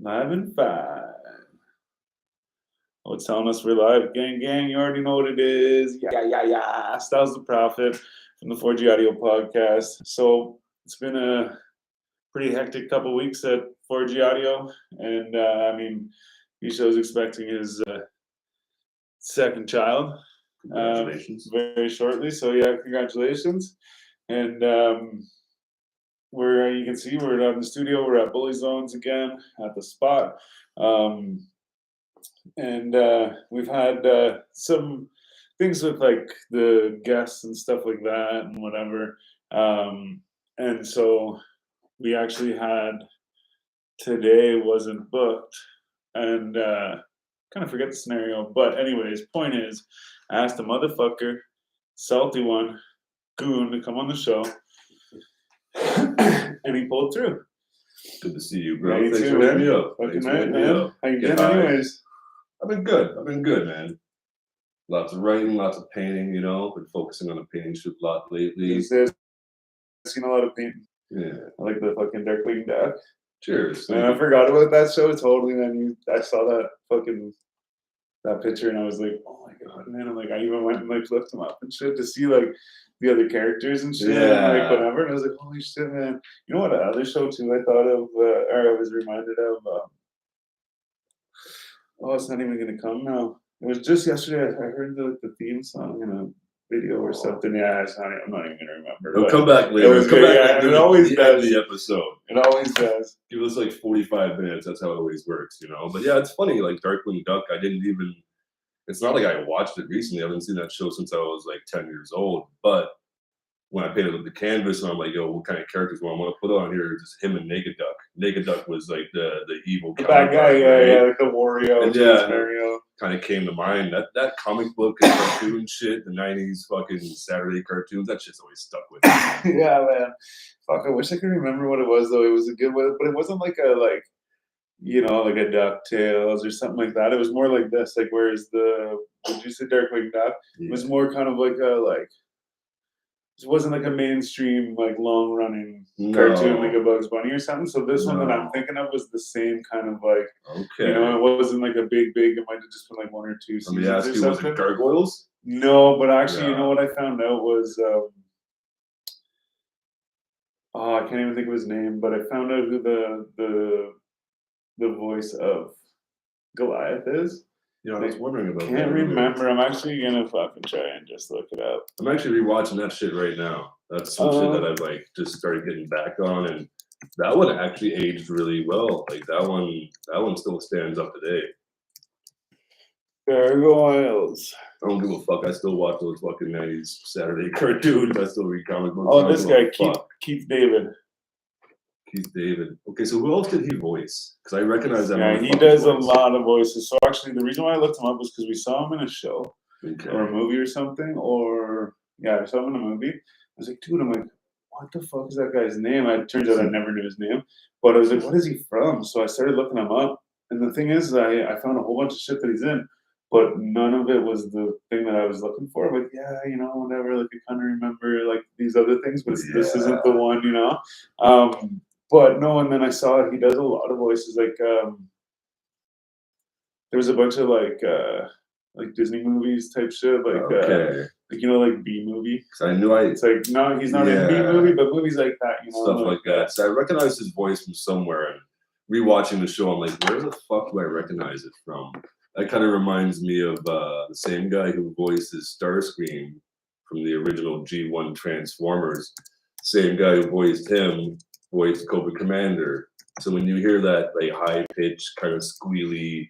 Live and fine. Oh, it's telling us we're live. Gang, gang, you already know what it is. Yeah. Styles the Prophet from the 4G Audio Podcast. So it's been a pretty hectic couple weeks at 4G Audio. And Isha is expecting his second child. Congratulations. Very shortly. So, yeah, congratulations. And you can see we're out in the studio. We're at Bully Zones again at the spot. And we've had some things with like the guests and stuff like that and whatever. And so we actually had today wasn't booked and kind of forget the scenario. But anyways, point is, I asked a motherfucker, salty one, Goon, to come on the show. And he pulled through. Good to see you, bro. Yeah, you Thanks too, for hitting man. me up. Fucking Thanks for right, hitting me man. up. How you Get been high. anyways? I've been good, man. Lots of writing, lots of painting, Been focusing on the painting shoot a lot lately. These days, I've seen a lot of painting. Yeah. I like the fucking Darkwing Duck. Cheers. Man, I forgot about that show totally, man. I saw that picture and I was like, oh my god, man. I even went and like looked them up and shit to see like the other characters and shit and like whatever. And I was like, holy shit, man. You know what other show too I thought of or I was reminded of it's not even gonna come now. It was just yesterday I heard the theme song in a video or something. Yeah, I'm not even gonna remember. It'll come back later. It always does. The episode. It always does. Give us like 45 minutes. That's how it always works, But yeah, it's funny. Like Darkwing Duck, it's not like I watched it recently. I haven't seen that show since I was like 10 years old. But when I painted the canvas and I'm like, yo, what kind of characters do I want to put on here? Just him and Naked Duck. Naked Duck was like the evil bad guy, right? like the Wario and scenario. Kind of came to mind. That comic book and cartoon shit, the 90s fucking Saturday cartoons, that shit's always stuck with me. Yeah, man. Fuck, I wish I could remember what it was though. It was a good one, but it wasn't like a like a DuckTales or something like that. It was more like this, like whereas did you say Darkwing Duck? Yeah. It was more kind of like it wasn't like a mainstream, like long running cartoon like a Bugs Bunny or something. So this one that I'm thinking of was the same kind of like, it wasn't like a big, it might have just been like one or two seasons. Let me ask you, was it Gargoyles? No, but actually, you know what I found out was, I can't even think of his name, but I found out who the voice of Goliath is. I was wondering about that. Can't remember. I'm actually gonna fucking try and just look it up. I'm actually rewatching that shit right now. That's some shit that I've like just started getting back on, and that one actually aged really well. Like that one still stands up today. Gargoyles. I don't give a fuck. I still watch those fucking 90s Saturday cartoons. I still read comic books. Oh, this guy, Keith David. Keith David. Okay, so who else did he voice? Because I recognize that. Yeah, he does a lot of voices. So actually, the reason why I looked him up was because we saw him in a show or a movie or something. I saw him in a movie. I was like, dude, I'm like, what the fuck is that guy's name? It turns out I never knew his name. But I was like, what is he from? So I started looking him up. And the thing is, I found a whole bunch of shit that he's in. But none of it was the thing that I was looking for. But yeah, whatever. Like, I kind of remember like these other things, but this isn't the one, But no, and then I saw he does a lot of voices. Like, there was a bunch of like Disney movies type shit, like like B movie. I knew It's like no, he's not in B movie, but movies like that, stuff like that. So I recognized his voice from somewhere, and rewatching the show, I'm like, where the fuck do I recognize it from? That kind of reminds me of the same guy who voices Starscream from the original G1 Transformers. Same guy who voiced him. Voice Cobra Commander. So when you hear that like high pitched kind of squealy,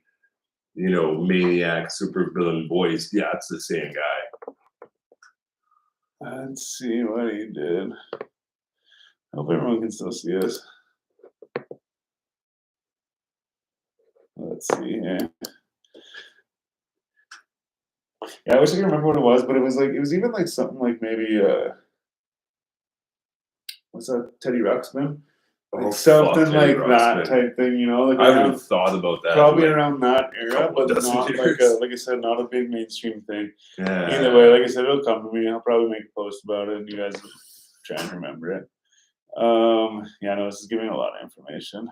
maniac supervillain voice, yeah, it's the same guy. Let's see what he did. I hope everyone can still see us. Let's see here. Yeah, I wish I could remember what it was, but it was even like something like maybe what's that, Teddy Ruxpin? Like something like that type thing, Like I haven't thought about that. Probably around that era, but not like I said, not a big mainstream thing. Yeah. Either way, like I said, it'll come to me. I'll probably make a post about it, and you guys will try and remember it. No, this is giving a lot of information.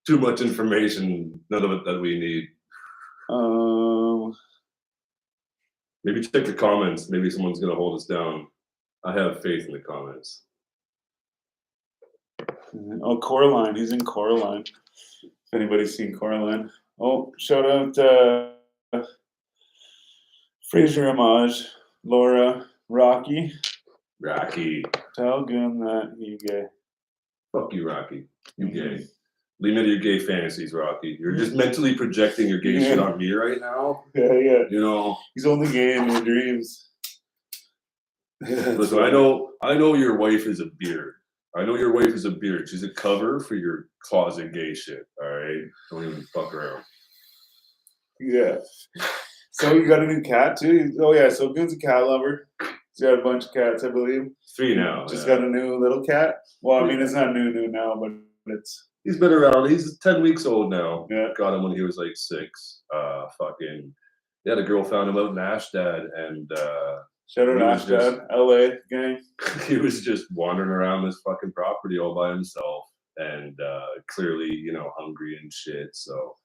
too much information, none of it that we need. Maybe check the comments. Maybe someone's gonna hold us down. I have faith in the comments. Oh, Coraline. He's in Coraline. If anybody's seen Coraline. Oh, shout out Fraser Homage, Laura, Rocky. Rocky. Tell Goon that he gay. Fuck you, Rocky. You gay. Leave me to your gay fantasies, Rocky. You're just mentally projecting your gay shit on me right now. Yeah, yeah. You know. He's only gay in your dreams. Listen, I know your wife is a beard. I know your wife is a beard. She's a cover for your closet gay shit. All right, don't even fuck around. Yeah. So you got a new cat too? Oh yeah. So Goon's a cat lover. He's got a bunch of cats, I believe. 3 now. Just got a new little cat. Well, I mean, it's not new now, but it's. He's been around. He's 10 weeks old now. Yeah. Got him when he was like 6. Yeah, the girl found him out in Ashdod, and shout out Ashdod, LA gang. He was just wandering around this fucking property all by himself, and clearly, you know, hungry and shit. So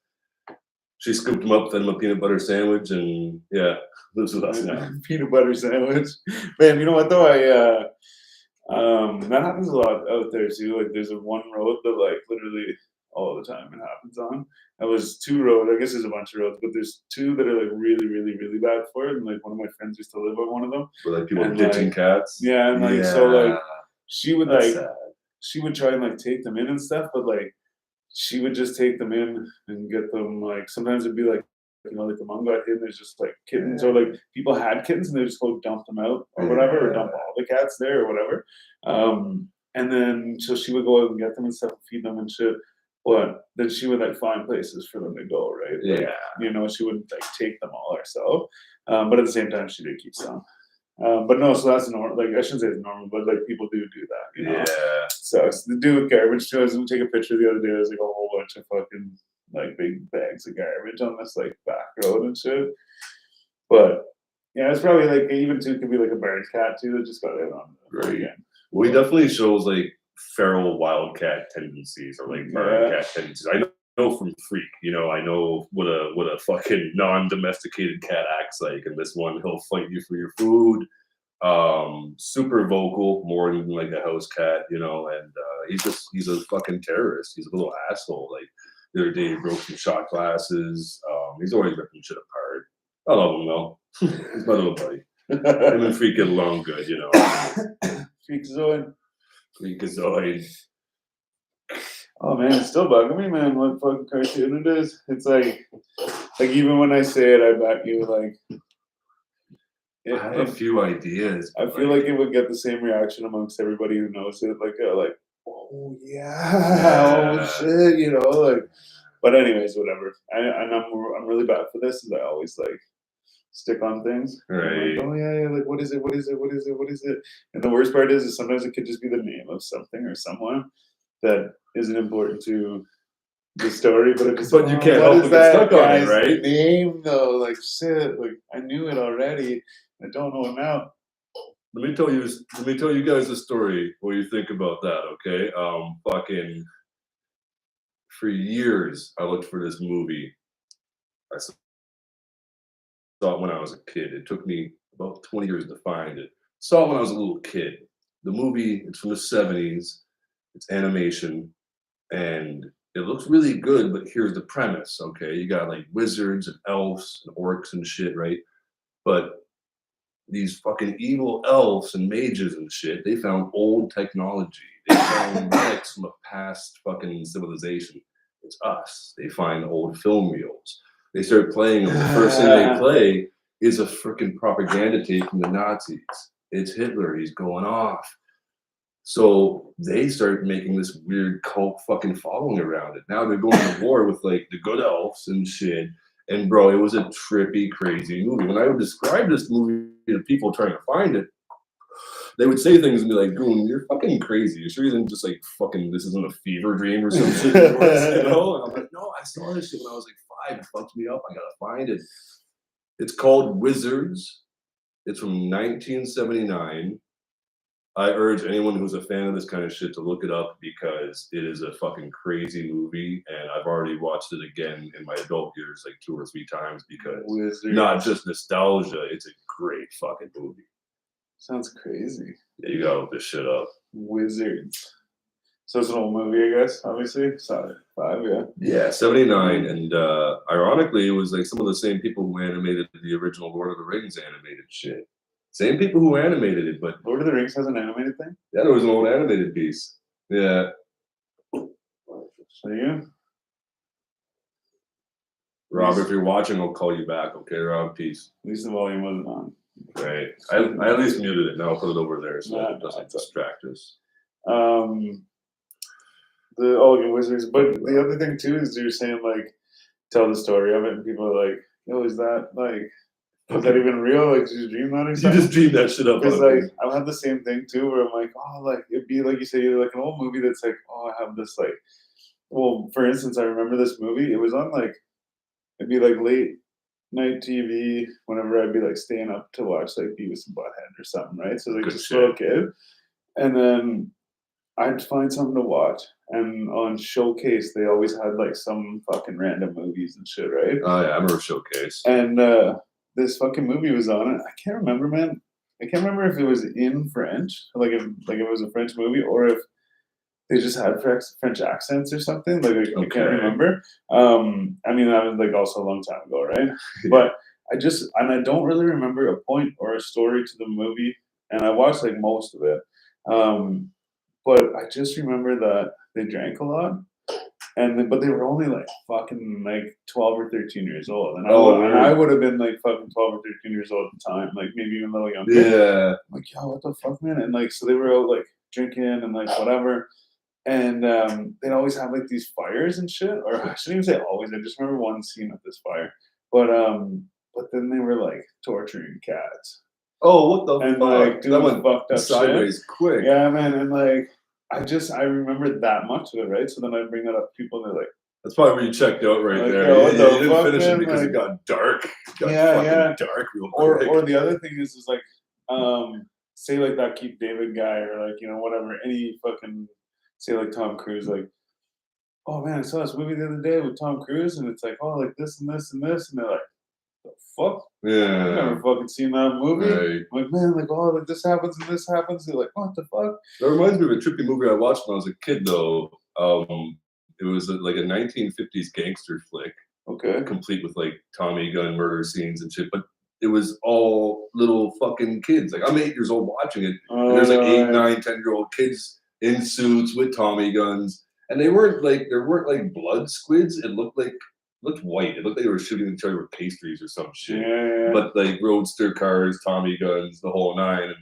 she scooped him up, fed him a peanut butter sandwich, and yeah, lives with us now. Peanut butter sandwich, man. You know what though? That happens a lot out there too. Like, there's one road that like literally all the time it happens on. That was 2 roads. I guess there's a bunch of roads, but there's 2 that are like really, really, really bad for it. And like one of my friends used to live on one of them. Where like people ditching cats. Yeah, and like so like she would That's like sad. she would try and like take them in and stuff, but like she would just take them in and get them like sometimes it'd be like, you know, like the mom got hidden, there's just like kittens, or like people had kittens and they just go dump them out or whatever, or dump all the cats there or whatever. And then so she would go out and get them and stuff and feed them and shit. But then she would like find places for them to go, right? Like, Yeah. you know, she wouldn't like take them all herself. But at the same time she did keep some. But no, so that's normal. Like, I shouldn't say it's normal, but like people do that, you know? Yeah. So it's the dude with garbage too. I was gonna take a picture the other day. There's like a whole bunch of fucking like big bags of garbage on this like back road and shit. But yeah, it's probably like even too could be like a barred cat too that just got out on the again. Well, he definitely shows like feral wildcat tendencies or like barred cat tendencies. I know from Freak, you know, I know what a fucking non-domesticated cat acts like, and this one he'll fight you for your food. Super vocal, more than like a house cat, you know, and he's a fucking terrorist. He's a little asshole. Like the other day he broke some shot glasses. He's always ripping shit apart. I love him though. He's my little buddy. Him and Freak get along good, you know. Freakazoid. Freakazoid. Oh man, it's still bugging me, man. What fucking cartoon it is? It's like even when I say it, I bet you like. I have a few ideas. I feel like it would get the same reaction amongst everybody who knows it. Like, oh yeah, oh shit, you know, like. But anyways, whatever. I'm really bad for this. Is I always like stick on things. Right. Like, oh yeah, like what is it? What is it? What is it? What is it? And the worst part is sometimes it could just be the name of something or someone that isn't important to the story, but you can't help but get stuck on it, right? Name though, like shit, like I knew it already. I don't know it now. Let me tell you guys a story. What you think about that? Okay. Fucking. For years, I looked for this movie. I saw it when I was a kid. It took me about 20 years to find it. Saw it when I was a little kid. The movie, it's from the 70s. It's animation, and it looks really good, but here's the premise, okay? You got like wizards and elves and orcs and shit, right? But these fucking evil elves and mages and shit, they found old technology. They found relics from a past fucking civilization. It's us. They find old film reels. They start playing them. The first thing they play is a freaking propaganda tape from the Nazis. It's Hitler. He's going off. So they start making this weird cult fucking following around it. Now they're going to war with like the good elves and shit. And bro, it was a trippy, crazy movie. When I would describe this movie to people trying to find it, they would say things and be like, Goon, you're fucking crazy. You sure you didn't just like fucking, this isn't a fever dream or some shit? You know? And I'm like, no, I saw this shit when I was like 5. It fucked me up. I gotta find it. It's called Wizards. It's from 1979. I urge anyone who's a fan of this kind of shit to look it up because it is a fucking crazy movie, and I've already watched it again in my adult years like 2 or 3 times because not just nostalgia, it's a great fucking movie. Sounds crazy. Yeah, you gotta look this shit up. Wizards. So it's an old movie, I guess, obviously. Solid 5, yeah. Yeah, 79. And ironically, it was like some of the same people who animated the original Lord of the Rings animated shit. Same people who animated it, but Lord of the Rings has an animated thing? yeah, there was an old animated piece. Yeah. So yeah. Rob, if you're watching, I'll call you back. Okay, Rob? Peace. At least the volume wasn't on. Right. I at least muted it. Now I'll put it over there so it doesn't distract us. The Wizards. But the other thing too is you're saying like tell the story of it and people are like, yo, is that like is that even real? Like, did you dream that or something? You just dreamed that shit up. Because like I've had the same thing too, where I'm like, oh, like it'd be like you say, like an old movie that's like, oh, I have this like, well, for instance, I remember this movie. It was on like, it'd be like late night TV whenever I'd be like staying up to watch like Beavis and Butthead or something, right? So like just a little kid, and then I'd find something to watch, and on Showcase they always had like some fucking random movies and shit, right? Oh yeah, I remember Showcase. And this fucking movie was on it. I can't remember, man. I can't remember if it was in French, like if it was a French movie, or if they just had French accents or something. Like I can't remember. I mean, that was like also a long time ago, right? But I don't really remember a point or a story to the movie, and I watched like most of it. But I just remember that they drank a lot. But they were only like fucking like 12 or 13 years old. And I would have been like fucking 12 or 13 years old at the time, like maybe even a little younger. Yeah. I'm like, yo, what the fuck, man? And like, so they were out like drinking and like whatever. And they'd always have like these fires and shit. Or I shouldn't even say always. I just remember one scene of this fire. But then they were like torturing cats. Oh, what the and fuck? Like doing that went fucked up sideways shit. Quick. Yeah, man. And like, I remember that much of it, right? So then I bring that up to people, and they're like, that's probably where you checked out right there. Yo, you didn't finish it because it got dark. It got dark real quick. Or the other thing is like, say like that Keith David guy, or like, you know, whatever, any fucking, say like Tom Cruise, like, oh man, I saw this movie the other day with Tom Cruise, and it's like, oh, like this and this and this, and they're like, the fuck? Yeah. I've never fucking seen that movie. Right. I'm like, man, like, oh, like this happens and this happens. They're like, what the fuck? That reminds me of a trippy movie I watched when I was a kid, though. It was like a 1950s gangster flick. Okay. Complete with like Tommy gun murder scenes and shit, but it was all little fucking kids. Like I'm 8 years old watching it, and there's like 8, 9, 10-year-old kids in suits with Tommy guns, and there weren't like blood squids. It looked white. It looked like they were shooting each other with pastries or some shit. Yeah. But like roadster cars, Tommy guns, the whole nine. And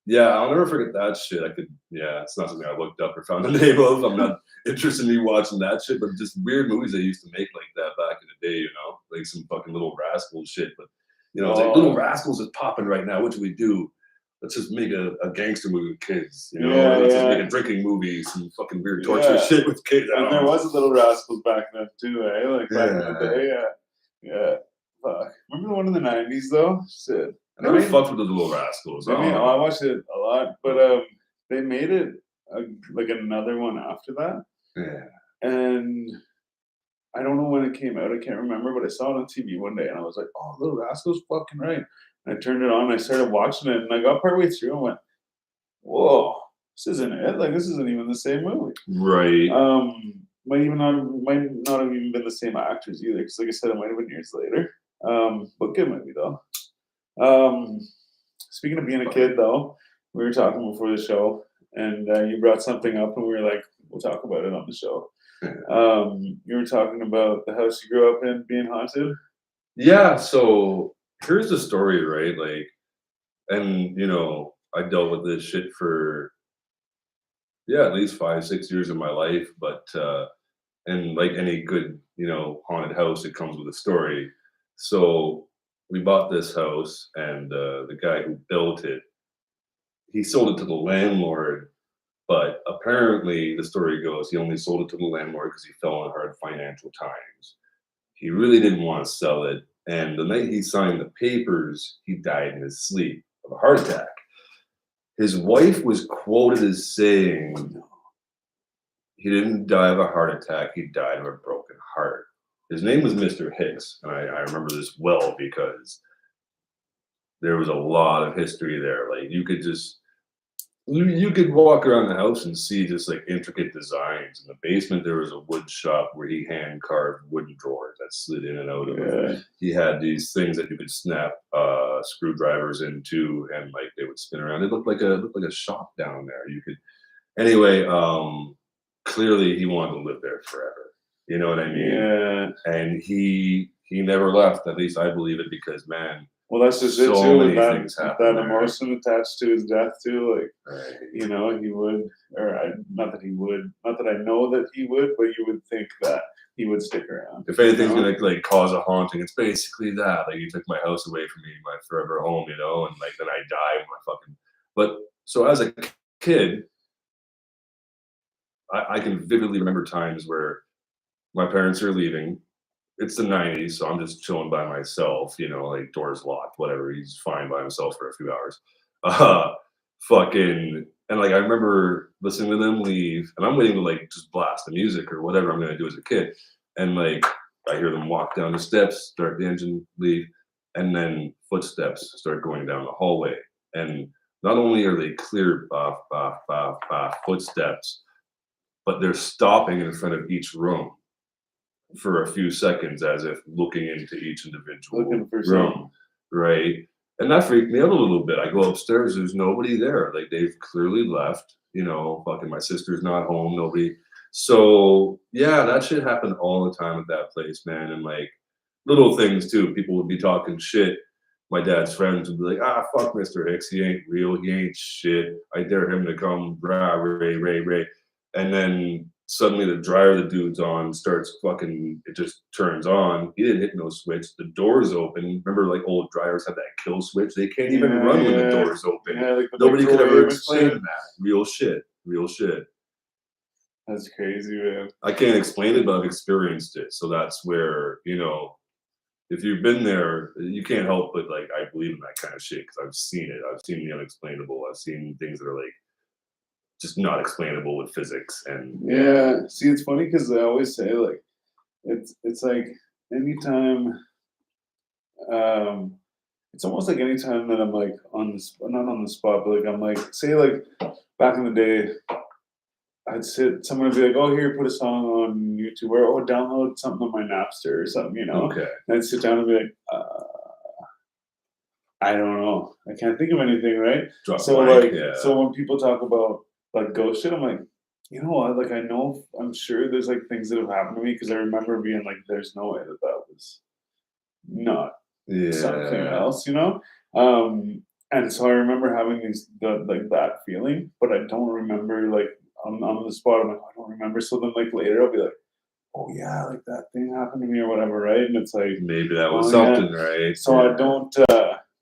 yeah, I'll never forget that shit. It's not something I looked up or found the name of. I'm not interested in me watching that shit, but just weird movies they used to make like that back in the day, you know, like some fucking Little Rascals shit. But you know, it's like Little Rascals is popping right now. What do we do? Let's just make a gangster movie with kids, you know? Let's just make a drinking movie, some fucking weird torture shit with kids. And there was a Little Rascals back then too, eh? Like back in the day, yeah. Fuck. Remember the one in the 90s though? Shit. I never fucked with the Little Rascals. I watched it a lot, but they made it like another one after that. Yeah. And I don't know when it came out. I can't remember, but I saw it on TV one day, and I was like, "Oh, Little Rascals, fucking right!" And I turned it on, and I started watching it, and I got partway through, and went, "Whoa, this isn't it! Like, this isn't even the same movie." Right. Might not have even been the same actors either, because, like I said, it might have been years later. But good movie though. Speaking of being a kid, though, we were talking before the show, and you brought something up, and we were like, "We'll talk about it on the show." You were talking about the house you grew up in being haunted. Yeah, so here's the story, right? Like, and you know, I dealt with this shit for at least 5, 6 years of my life, but and like any good, you know, haunted house, it comes with a story. So we bought this house, and the guy who built it, he sold it to the landlord. But apparently, the story goes, he only sold it to the landlord because he fell in hard financial times. He really didn't want to sell it. And the night he signed the papers, he died in his sleep of a heart attack. His wife was quoted as saying he didn't die of a heart attack, he died of a broken heart. His name was Mr. Hicks, and I remember this well because there was a lot of history there. Like you could just you could walk around the house and see just like intricate designs. In the basement, there was a wood shop where he hand carved wooden drawers that slid in and out of it. He had these things that you could snap screwdrivers into, and like they would spin around. It looked like a shop down there. You could anyway. Clearly, he wanted to live there forever. You know what I mean? Yeah. And he never left. At least I believe it because man. Well, that's just so it too. Many that things happen that emotion attached to his death too. Like, right. you know, he would, not that he would, not that I know that he would, but you would think that he would stick around. If anything's gonna like cause a haunting, it's basically that. Like you took my house away from me, my forever home, you know, and like then I die, my fucking. But so as a kid, I can vividly remember times where my parents are leaving. It's the 90s, so I'm just chilling by myself, you know, like doors locked, whatever. He's fine by himself for a few hours. Fucking, and like I remember listening to them leave, and I'm waiting to like just blast the music or whatever I'm gonna do as a kid. And like I hear them walk down the steps, start the engine, leave, and then footsteps start going down the hallway. And not only are they clear footsteps, but they're stopping in front of each room for a few seconds as if looking into each individual room, right? And that freaked me out a little bit. I go upstairs, there's nobody there. Like they've clearly left, you know, fucking my sister's not home, nobody. So yeah, that shit happened all the time at that place, man. And like little things too. People would be talking shit. My dad's friends would be like, fuck Mr. Hicks, he ain't real, he ain't shit. I dare him to come, rah, Ray. And then suddenly the dryer the dude's on starts fucking, it just turns on. He didn't hit no switch. The door's open. Remember, like old dryers have that kill switch? They can't even run when the door's open. Yeah, like nobody could ever explain that. Real shit. That's crazy, man. I can't explain it, but I've experienced it. So that's where, you know, if you've been there, you can't help but like, I believe in that kind of shit because I've seen it. I've seen the unexplainable. I've seen things that are like, just not explainable with physics and yeah. See, it's funny because I always say like it's like anytime it's almost like anytime that I'm like not on the spot, but like I'm like say like back in the day I'd someone would be like, oh here, put a song on YouTube or download something on my Napster or something, you know. Okay. And I'd sit down and be like, I don't know. I can't think of anything, right? So when people talk about like ghost shit, I'm like, you know what? Like I'm sure there's like things that have happened to me because I remember being like, there's no way that was not something else, you know. And so I remember having like that feeling, but I don't remember like on the spot. I'm like, I don't remember. So then like later I'll be like, oh yeah, like that thing happened to me or whatever, right? And it's like maybe that was something, right? So I don't.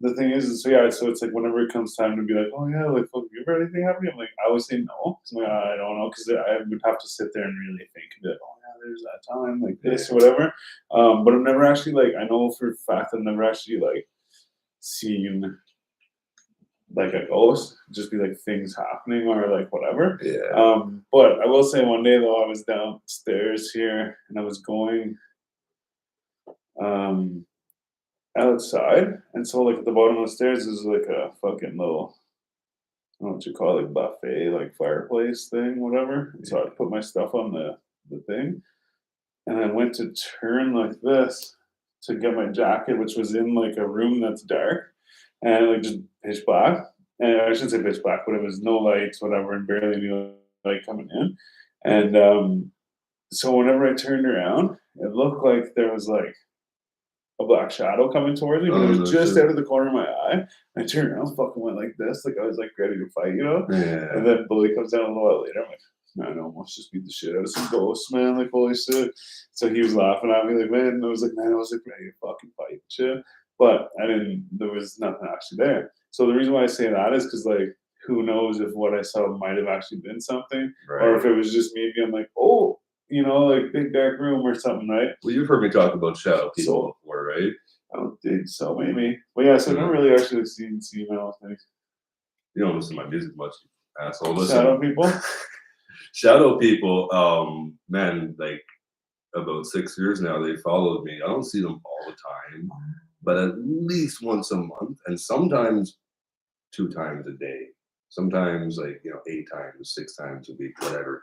The thing is, so it's like whenever it comes time to be like, oh yeah, like, fuck, you ever anything happen? I'm like, I always say no, because like, I don't know, because I would have to sit there and really think and be like, oh yeah, there's that time, like this or whatever. But I've never actually like, I know for a fact I've never actually like seen like a ghost, just be like things happening or like whatever. Yeah. But I will say one day though, I was downstairs here and I was going outside, and so like at the bottom of the stairs is like a fucking little, I don't know what you call it, like buffet, like fireplace thing, whatever. And so I put my stuff on the thing, and I went to turn like this to get my jacket, which was in like a room that's dark and like just pitch black. And I shouldn't say pitch black, but it was no lights, whatever, and barely any light coming in. And so whenever I turned around, it looked like there was like a black shadow coming towards me, but it was just out of the corner of my eye. I turned around, fucking went like this, like I was like ready to fight, you know? Yeah. And then Billy comes down a little while later. I'm like, man, I almost just beat the shit out of some ghosts, man. Like, holy shit. So he was laughing at me, like, man, and I was like, man, I was like ready to fucking fight and shit. But there was nothing actually there. So the reason why I say that is because, like, who knows if what I saw might have actually been something, or if it was just me being like, oh, you know, like big dark room or something, right? Well, you've heard me talk about shadow people before, right? I don't think so, maybe. But yeah, so I don't really actually seen emails. You don't listen to my music much, asshole. Listen. Shadow people. Shadow people, man, like about 6 years now, they followed me. I don't see them all the time, but at least once a month, and sometimes 2 times a day. Sometimes 8 times, 6 times a week, whatever.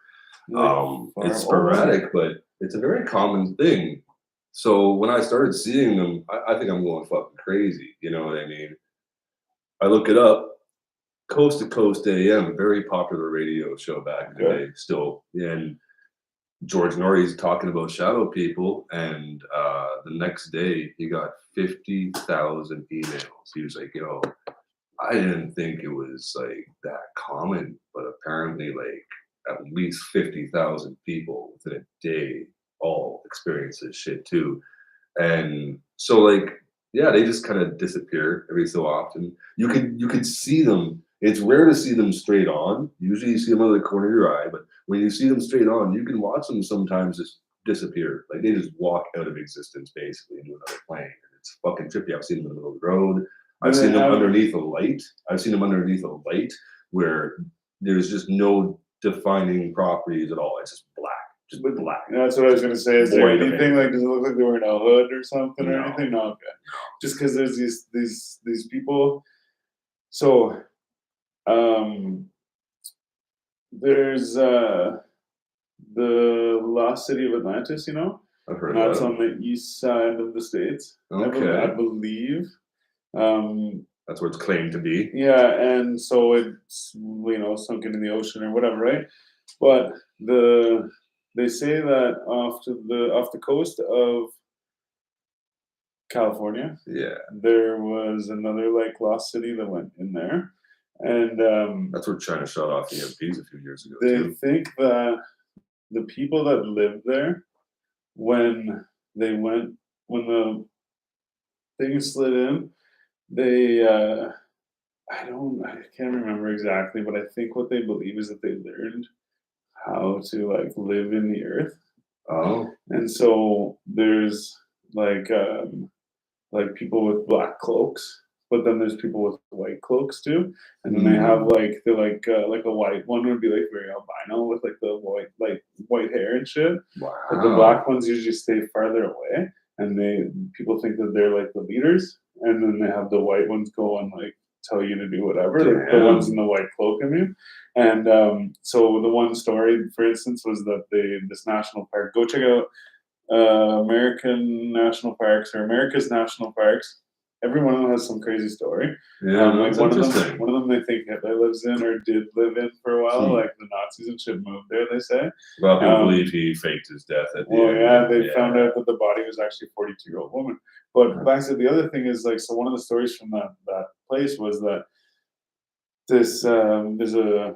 It's sporadic, but it's a very common thing. So when I started seeing them, I think I'm going fucking crazy. You know what I mean? I look it up. Coast to Coast AM, very popular radio show back in the day, still. And George Norrie's talking about shadow people, and the next day he got 50,000 emails. He was like, "Yo, I didn't think it was like that common, but apparently, like at least 50,000 people within a day all experience this shit too." And so, yeah, they just kind of disappear every so often. You could see them. It's rare to see them straight on. Usually, you see them out of the corner of your eye, but when you see them straight on, you can watch them sometimes just disappear. Like they just walk out of existence basically into another plane. And it's fucking trippy. I've seen them in the middle of the road. I've seen them underneath a light. I've seen them underneath a light where there's just no defining properties at all. It's just black. Just black. That's what I was gonna say. Is there anything like? Does it look like they were in a hood or something or anything? No, okay. Just because there's these people. So, there's the lost city of Atlantis. You know, I've heard that's that. on the east side of the states. Okay. I believe. That's where it's claimed to be. Yeah, and so it's sunken in the ocean or whatever, right? But they say that off the coast of California, there was another like lost city that went in there, and that's where China shot off the EMPs a few years ago. They think that the people that lived there, when the thing slid in, they I can't remember exactly, but I think what they believe is that they learned how to like live in the earth. Oh. And so there's like people with black cloaks, but then there's people with white cloaks too. And then they have like a white one would be like very albino with like the white hair and shit. Wow. But the black ones usually stay farther away, and people think that they're like the leaders, and then they have the white ones go and like tell you to do whatever, like the ones in the white cloak, I mean. And so the one story, for instance, was that this national park, go check out American national parks or America's national parks. Every one of them has some crazy story. Yeah, like one of them they think Hitler lives in or did live in for a while. Like the Nazis and shit moved there, they say. A lot of people believe he faked his death at the end. Yeah, they found out that the body was actually a 42-year-old woman. But back to the other thing is like, so one of the stories from that place was that this there's a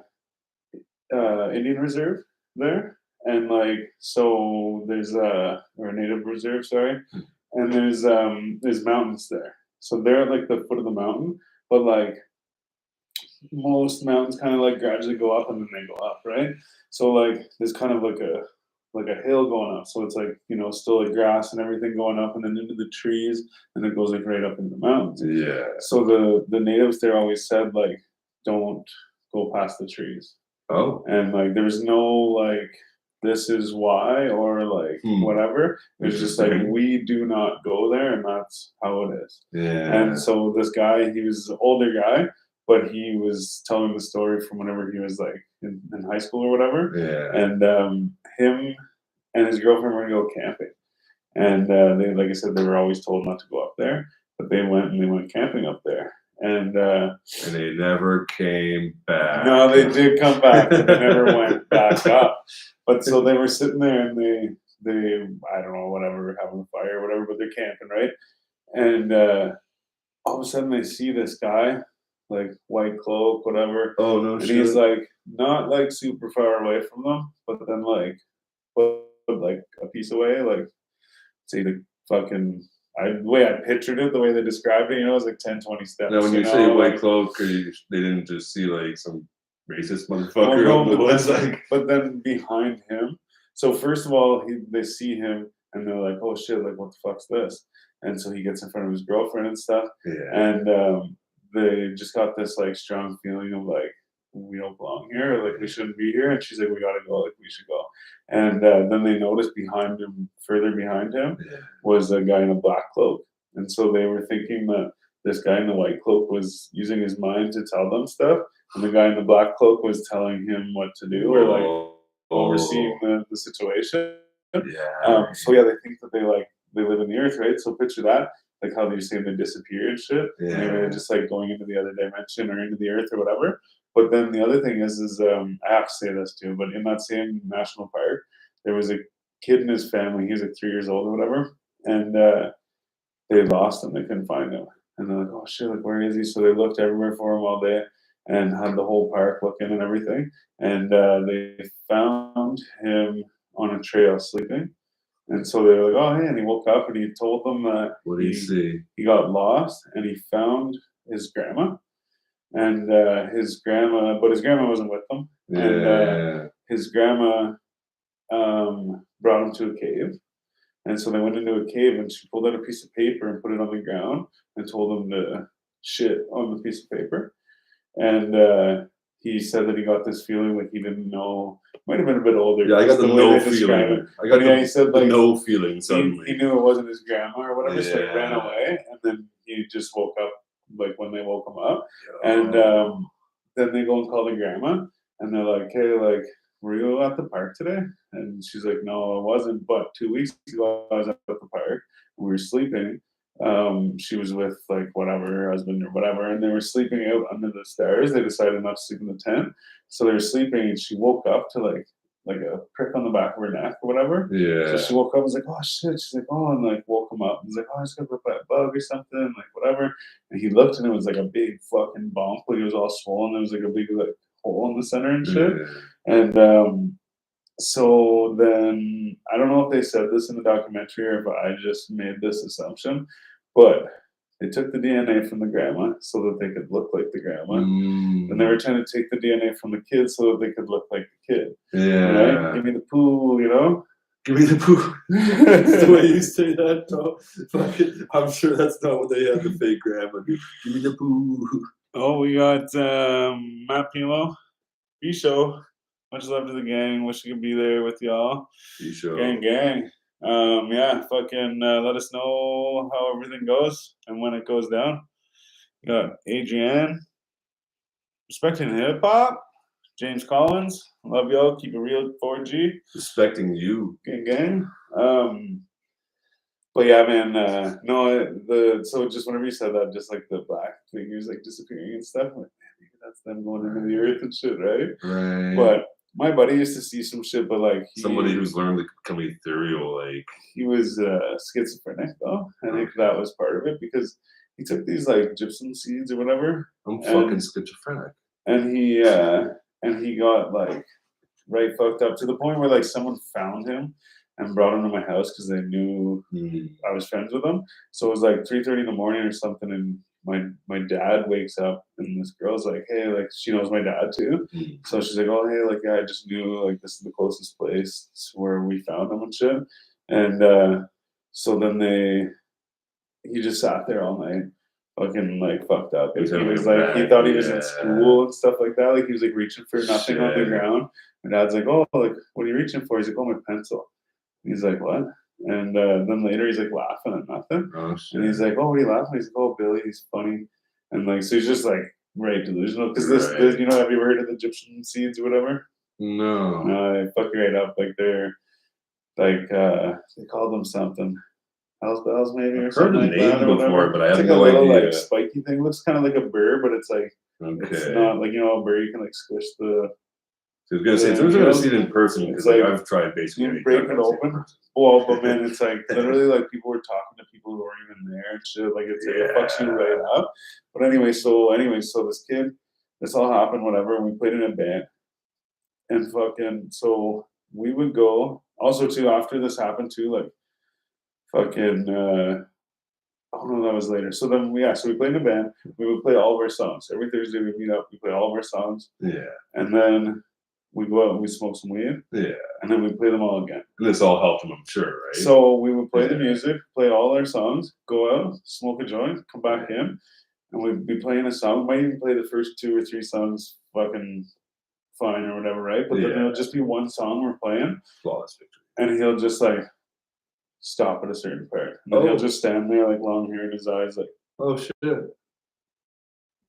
Indian reserve there, and like so there's or a native reserve, sorry, and there's mountains there. So they're at like the foot of the mountain, but like most mountains kind of like gradually go up and then they go up, right? So like there's kind of like a hill going up. So it's like, still like grass and everything going up and then into the trees, and it goes like right up into the mountains. Yeah. So the natives there always said like, don't go past the trees. Oh. And like there was no like this is why or like whatever. It's just like we do not go there, and that's how it is. Yeah. And so this guy, he was an older guy, but he was telling the story from whenever he was like in high school or whatever. Yeah. And him and his girlfriend were gonna go camping. And they, like I said, they were always told not to go up there, but they went camping up there. And they never came back. No, they did come back, but they never went back up. But so they were sitting there, and they I don't know, whatever, having a fire or whatever, but they're camping, right? And all of a sudden they see this guy, like white cloak, whatever. Oh no! And he's like not like super far away from them, but then like put like a piece away, like say the fucking. The way I pictured it, the way they described it, it was like 10, 20 steps. Now, when you say white cloak, they didn't just see like some racist motherfucker up in the woods, but then behind him. So first of all, they see him and they're like, "Oh shit! Like what the fuck's this?" And so he gets in front of his girlfriend and stuff. Yeah. And they just got this like strong feeling of like we don't belong here, like we shouldn't be here. And she's like, we gotta go, like we should go. And then they noticed behind him, further behind him, was a guy in a black cloak. And so they were thinking that this guy in the white cloak was using his mind to tell them stuff, and the guy in the black cloak was telling him what to do or like overseeing the situation. So yeah, they think that they live in the earth, right? So picture that, like how they're saying they disappear and shit. Yeah. Maybe they're just like going into the other dimension or into the earth or whatever. But then the other thing is I have to say this too, but in that same national park, there was a kid and his family. He was like 3 years old or whatever, and they lost him. They couldn't find him, and they're like, "Oh shit! Like where is he?" So they looked everywhere for him all day, and had the whole park looking and everything. And they found him on a trail sleeping. And so they were like, "Oh hey!" And he woke up and he told them that What did he see? he got lost and he found his grandma and but his grandma wasn't with them. And his grandma brought him to a cave. And so they went into a cave and she pulled out a piece of paper and put it on the ground and told him to shit on the piece of paper. And he said that he got this feeling like he didn't know, might have been a bit older. Yeah, I got the no feeling. I got he said like no feeling suddenly. He knew it wasn't his grandma or whatever, so he ran away. And then he just woke up like when they woke him up. And then they go and call the grandma and they're like, "Hey, like, were you at the park today?" And she's like, "No, I wasn't. But 2 weeks ago, I was at the park. We were sleeping. She was with like whatever her husband or whatever, and they were sleeping out under the stairs. They decided not to sleep in the tent, so they were sleeping. And she woke up to like a prick on the back of her neck or whatever. Yeah. So she woke up and was like, "Oh shit!" She's like, "Oh," and like woke him up. And he's like, "Oh, I just got bit by a bug or something, like whatever." And he looked and it was like a big fucking bump. Like it was all swollen. There was like a big like hole in the center and shit. And so then I don't know if they said this in the documentary or if I just made this assumption, but they took the DNA from the grandma so that they could look like the grandma. And they were trying to take the DNA from the kid so that they could look like the kid. Yeah. Right? Give me the poo, you know? Give me the poo. That's the way you say that, bro. I'm sure that's not what they had the fake grandma do. Give me the poo. Oh, we got Matt Pilo, B-Show. Much love to the gang. Wish I could be there with y'all. B-Show. Gang. Yeah, fucking let us know how everything goes and when it goes down. We got Adrienne, Respecting Hip Hop, James Collins, love y'all. Keep it real, 4G. Respecting you. Gang. But yeah, man, so just whenever you said that, just like the black figures like disappearing and stuff, like, man, maybe that's them going into the earth and shit, right? Right. But my buddy used to see some shit, but like somebody who's learned to become ethereal, like he was schizophrenic though. I think that was part of it because he took these like gypsum seeds or whatever. I'm fucking schizophrenic. And he got like right fucked up to the point where like someone found him and brought him to my house because they knew I was friends with him. So it was like 3:30 in the morning or something, and my dad wakes up and this girl's like, "Hey," like she knows my dad too. So she's like, "Oh, hey, like yeah, I just knew like this is the closest place where we found him and shit." And so then he just sat there all night, fucking like fucked up. Like, he was like, he thought he was in school and stuff like that. Like he was like reaching for nothing on the ground. My dad's like, "Oh, like what are you reaching for?" He's like, "Oh, my pencil." He's like, "What?" And then later he's like laughing at nothing. Oh, shit. And he's like, "Oh, what are you laughing?" He's like, "Oh, Billy, he's funny." And like, so he's just like right delusional. Because this, you know, have you ever heard of the Egyptian seeds or whatever? No. No, they fuck you right up. Like they're like they call them something. Hell's bells maybe or something like that. Or whatever. But I have like no a little idea. like spiky thing. Looks kind of like a burr, but it's like it's not like, you know, a burr you can like squish the. So I was gonna say, it's never seen it in person because like I've tried basically. You break it open. Well, but man, it's like literally like people were talking to people who weren't even there and shit. Like it's like it fucks you right up. But anyway, so this kid, this all happened, whatever, and we played in a band. And fucking so we would go also too after this happened too, like fucking oh no, that was later. So then so we played in a band, we would play all of our songs. Every Thursday we'd meet up, we play all of our songs. Yeah. And then we go out and we smoke some weed. Yeah. And then we play them all again. And this all helped him, I'm sure, right? So we would play the music, play all our songs, go out, smoke a joint, come back in. and we'd be playing a song. We might even play the first 2 or 3 songs fucking fine or whatever, right? But then there'll just be one song we're playing, Flawless victory. and he'll just like stop at a certain part. And then he'll just stand there like long hair in his eyes, like, oh shit.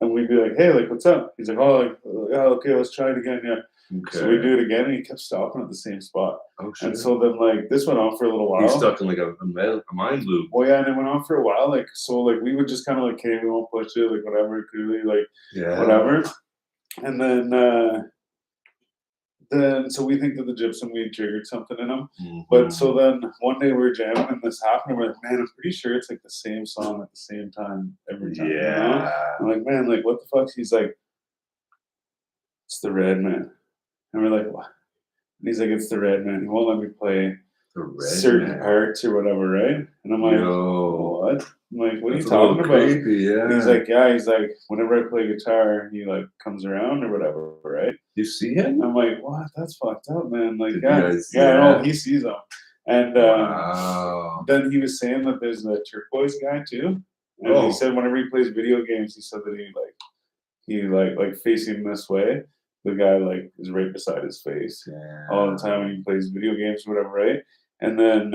And we'd be like, hey, like, what's up? He's like, oh, like, yeah, okay, let's try it again, yeah. Okay. So we do it again, and he kept stopping at the same spot. Oh shit. And so then, like, this went on for a little while. He's stuck in like a mind loop. Well, yeah, and it went on for a while. Like, so, like, we would just kind of like, okay, we won't push it, like, whatever, clearly, like, whatever. And then, so we think that the gypsum weed triggered something in him. But so then one day we were jamming and this happened. And we're like, man, I'm pretty sure it's like the same song at the same time every time. Yeah. You know? I'm like, man, like, what the fuck? He's like, it's the Red Man. And we're like, what? And he's like, it's the Red Man. He won't let me play certain parts or whatever, right? And I'm like, what? I'm like, what are you talking about? Creepy, yeah. And he's like, yeah. He's like, whenever I play guitar, he like comes around or whatever, right? You see him? I'm like, what? That's fucked up, man. Like, Did no, he sees them. And then he was saying that there's a turquoise guy too. And he said whenever he plays video games, he said that he facing this way, the guy like is right beside his face all the time when he plays video games or whatever, right? And then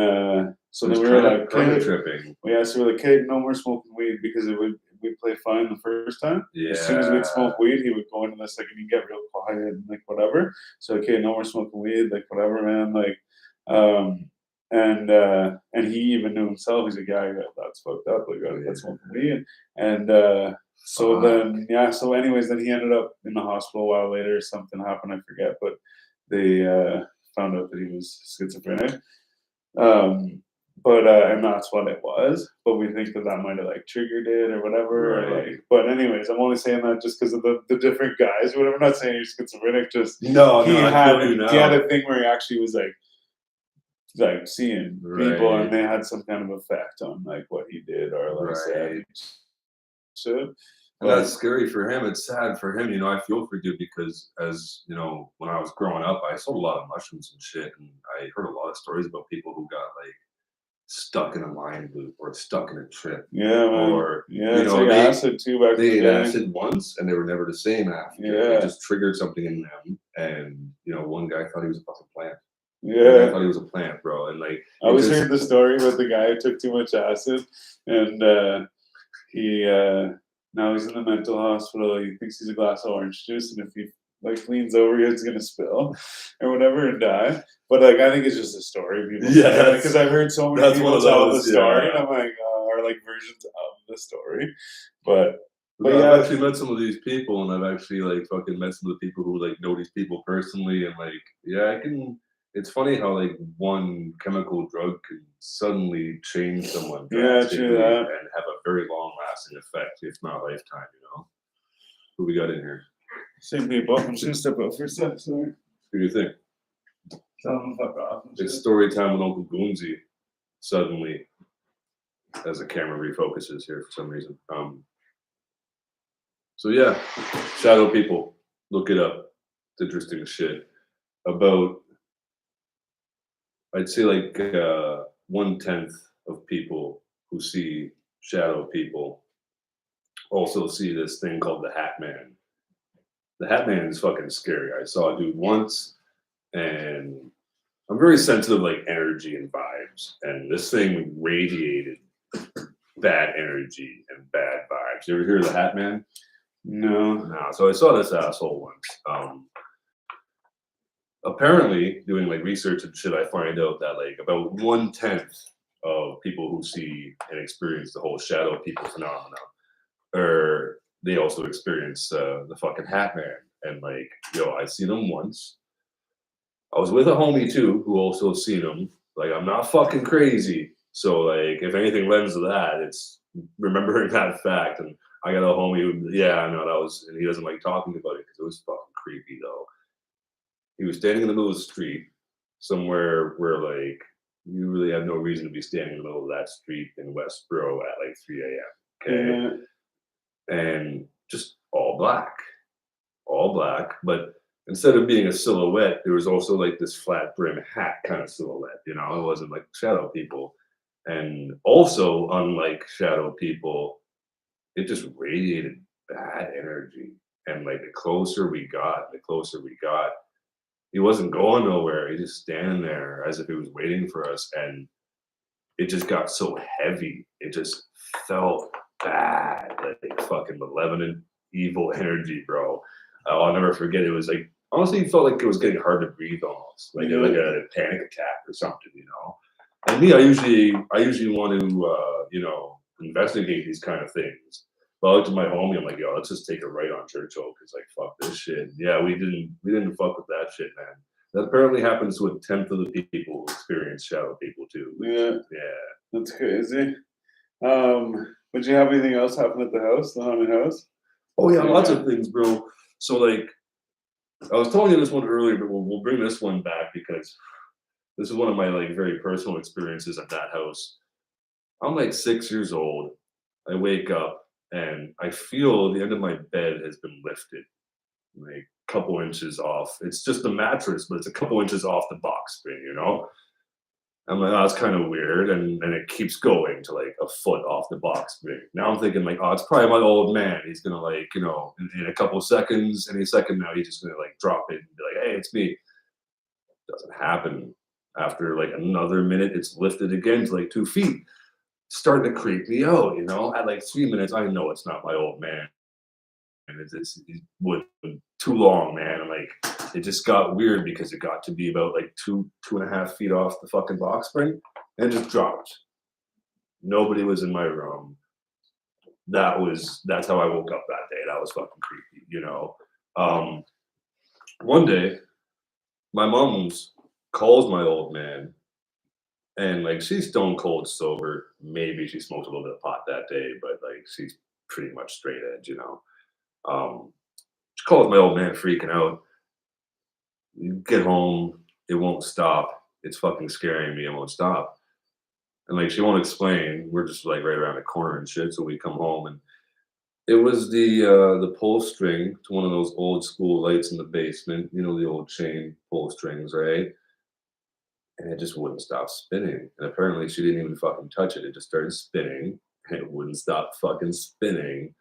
so then we were like, tripping. Yeah, so we're like, hey, no more smoking weed because we'd play fine the first time. Yeah. As soon as we'd smoke weed, he would go into this like and he'd get real quiet and like whatever. So okay, no more smoking weed, like whatever, man. Like and he even knew himself, he's like, yeah, that's fucked up, like that's smoking weed. And so then so anyways, then he ended up in the hospital a while later, something happened, I forget, but they found out that he was schizophrenic. And that's what it was. But we think that might have like triggered it or whatever. Right. Or, like, but anyways, I'm only saying that just because of the different guys or whatever. I'm not saying you're schizophrenic. Just he had a thing where he actually was like seeing people, and they had some kind of effect on like what he did or like said. So. And that's scary for him. It's sad for him. You know, I feel for you because as, you know, when I was growing up, I sold a lot of mushrooms and shit. And I heard a lot of stories about people who got like stuck in a mind loop or stuck in a trip. Yeah, man. Or, you know, they acid too back they in the ate acid once and they were never the same after. Yeah. It just triggered something in them. And, you know, one guy thought he was a fucking plant. Yeah. I thought he was a plant, bro. And like, I always heard the story about the guy who took too much acid and he now he's in the mental hospital. He thinks he's a glass of orange juice, and if he like leans over, he's gonna spill or whatever and die. But like, I think it's just a story. People, because I've heard so many people tell the story, and I'm like, or like versions of the story. But I've actually met some of these people, and I've actually like fucking met some of the people who like know these people personally, and like, I can. It's funny how like one chemical drug can suddenly change someone drastically and have a very long-lasting effect, if not lifetime. You know, who we got in here? Same people. I'm just gonna step out for a sec. Sorry. Who do you think? Tell them fuck off. It's story time with Uncle Goonsy. Suddenly, as the camera refocuses here for some reason. So yeah, shadow people. Look it up. It's interesting as shit. About I'd say like 1/10 of people who see shadow people also see this thing called the Hat Man. The Hat Man is fucking scary. I saw a dude once, and I'm very sensitive like energy and vibes, and this thing radiated bad energy and bad vibes. You ever hear of the Hat Man? No. So I saw this asshole once. Apparently, doing like research and shit, I find out that like about 1/10 of people who see and experience the whole shadow people phenomenon, or they also experience the fucking Hat Man. And like, I seen him once. I was with a homie too who also seen him. Like, I'm not fucking crazy. So like, if anything lends to that, it's remembering that fact. And I got a homie who, I know that was, and he doesn't like talking about it because it was fucking creepy though. He was standing in the middle of the street somewhere where like you really have no reason to be standing in the middle of that street in Westboro at like 3 a.m. Okay. And just all black. But instead of being a silhouette, there was also like this flat brim hat kind of silhouette. You know, it wasn't like shadow people. And also, unlike shadow people, it just radiated bad energy. And like the closer we got, he wasn't going nowhere. He just standing there as if he was waiting for us. And it just got so heavy. It just felt bad, like fucking malevolent, evil energy, bro. I'll never forget. It was like honestly, it felt like it was getting hard to breathe, almost like like a panic attack or something, you know. And me, I usually want to, investigate these kind of things. But I looked at my homie. I'm like, yo, let's just take a right on Churchill because like fuck this shit. Yeah, we didn't fuck with that shit, man. That apparently happens to a tenth of the people who experience shadow people too. Yeah, Yeah. that's crazy. Would you have anything else happen at the house, the haunted house? Oh yeah, lots of things, bro. So like, I was telling you this one earlier, but we'll bring this one back because this is one of my like very personal experiences at that house. I'm like 6 years old. I wake up and I feel the end of my bed has been lifted, like a couple inches off. It's just a mattress, but it's a couple inches off the box spring, you know? I'm like, oh, that's kind of weird. And then it keeps going to like a foot off the box spring. Now I'm thinking, like, oh, it's probably my old man. He's going to, like, in a couple seconds, any second now, he's just going to, like, drop it and be like, hey, it's me. Doesn't happen. After, like, another minute, it's lifted again to, like, 2 feet. Starting to creep me out, you know? At, like, 3 minutes, I know it's not my old man. And it's too long, man. And like it just got weird because it got to be about like 2.5 feet off the fucking box spring and just dropped. Nobody was in my room. That's how I woke up that day. That was fucking creepy, you know. One day, my mom's calls my old man, and like she's stone cold sober. Maybe she smoked a little bit of pot that day, but like she's pretty much straight edge, you know. She calls my old man freaking out. You get home, it won't stop. It's fucking scaring me. It won't stop. And like she won't explain. We're just like right around the corner and shit. So we come home and it was the pull string to one of those old school lights in the basement. You know the old chain pull strings, right? And it just wouldn't stop spinning. And apparently she didn't even fucking touch it. It just started spinning and it wouldn't stop fucking spinning.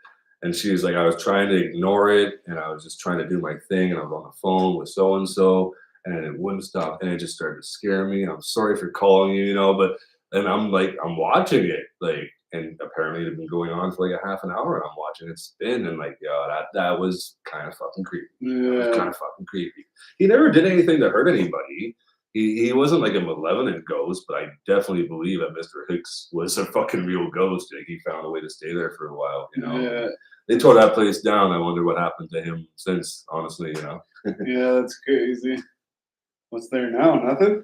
And she was like, I was trying to ignore it and I was just trying to do my thing and I was on the phone with so and so and it wouldn't stop and it just started to scare me. I'm sorry for calling you, you know, but and I'm like, I'm watching it, like, and apparently it had been going on for like a half an hour and I'm watching it spin and like, yeah, that was kind of fucking creepy. It was kind of fucking creepy. He never did anything to hurt anybody. He wasn't like a malevolent ghost, but I definitely believe that Mr. Hicks was a fucking real ghost. Like he found a way to stay there for a while, you know. Yeah. They tore that place down. I wonder what happened to him since, honestly, you know. Yeah, that's crazy. What's there now? Nothing?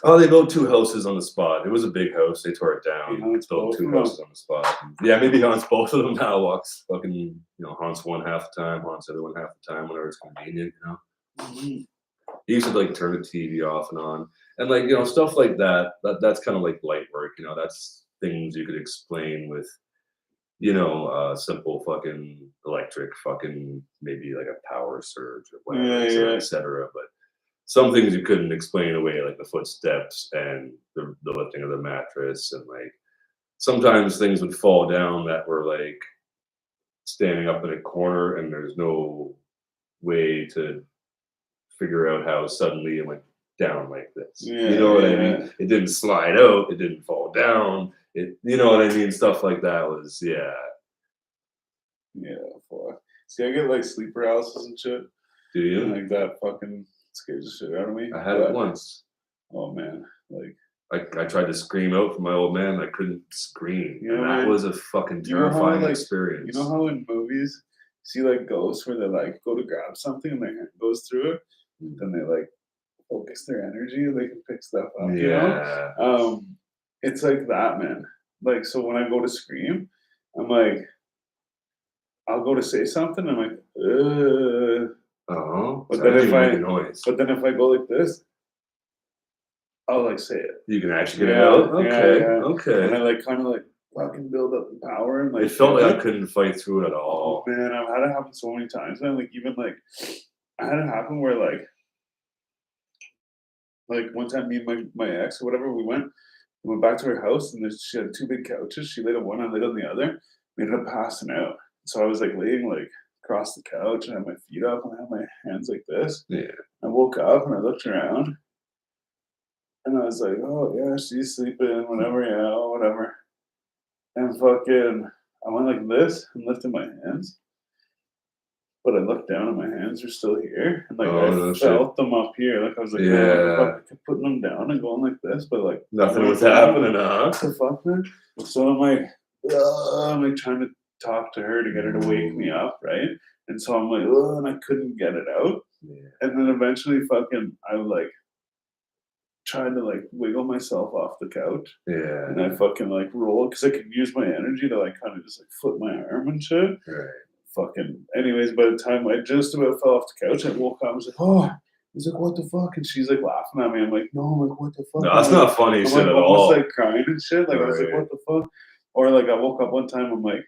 Oh, they built 2 houses on the spot. It was a big house. They tore it down. He haunts Built both 2 of them. houses on the spot. Yeah, maybe he haunts both of them now. Walks fucking, you know, haunts one half the time, haunts the other one half the time, whenever it's convenient, you know. Mhm. He used to like turn the TV off and on. And like, you know, stuff like that's kind of like light work, you know, that's things you could explain with, you know, simple fucking electric fucking maybe like a power surge or whatever, Yeah, et cetera, yeah. et cetera. But some things you couldn't explain away, like the footsteps and the lifting of the mattress, and like sometimes things would fall down that were like standing up in a corner, and there's no way to figure out how suddenly it went down like this. Yeah, You know what I yeah. mean? It didn't slide out, it didn't fall down. You know what I mean? Stuff like that was, yeah. Yeah, fuck. See, I get like sleep paralysis and shit. Do And you? like that fucking scares the shit out of me. I had it once. Oh man. Like I tried to scream out for my old man. I couldn't scream. You know, And that man, was a fucking you know how, terrifying like, experience. you know how in movies you see like ghosts where they like go to grab something and their hand goes through it, then they like focus their energy and they can pick stuff up, you know? Yeah. It's like that, man. Like so when I go to scream, I'm like I'll go to say something, I'm like, Oh. But So then I didn't if even I make a noise. but then if I go like this, I'll like say it. You can actually get it Yeah, out? yeah, Okay. yeah. Okay. And I like kind of like fucking build up the power and like It felt feel like I it. couldn't fight through it at all. Oh man, I've had it happen so many times, man. Like even like I had it happen where like one time me and my ex or whatever, we went back to her house and she had 2 big couches. She laid on one, I laid on the other. we ended up passing out. So I was like laying like across the couch and I had my feet up and I had my hands like this. Yeah. I woke up and I looked around and I was like, oh yeah, she's sleeping, whatever, yeah, whatever. And fucking I went like this and lifted my hands. But I looked down and my hands are still here. And like Oh, I no shit. felt them up here. Like I was like, man, what the fuck? I kept putting them down and going like this, but like Nothing going was down. happening, huh? What the fuck, man? So I'm like trying to talk to her to get her to wake me up, right? And so I'm like, oh, and I couldn't get it out. Yeah. And then eventually I like tried to like wiggle myself off the couch. Yeah. And I fucking like rolled because I could use my energy to like kind of just like flip my arm and shit. Right. Fucking anyways, by the time I just about fell off the couch, I woke up, I was like, oh, he's like, what the fuck? And she's like laughing at me. I'm like, no, I'm like, what the fuck? No, that's I'm like, not funny I'm shit like at almost all. like crying and shit. Like I was like, Right. what the fuck? Or like I woke up one time, I'm like,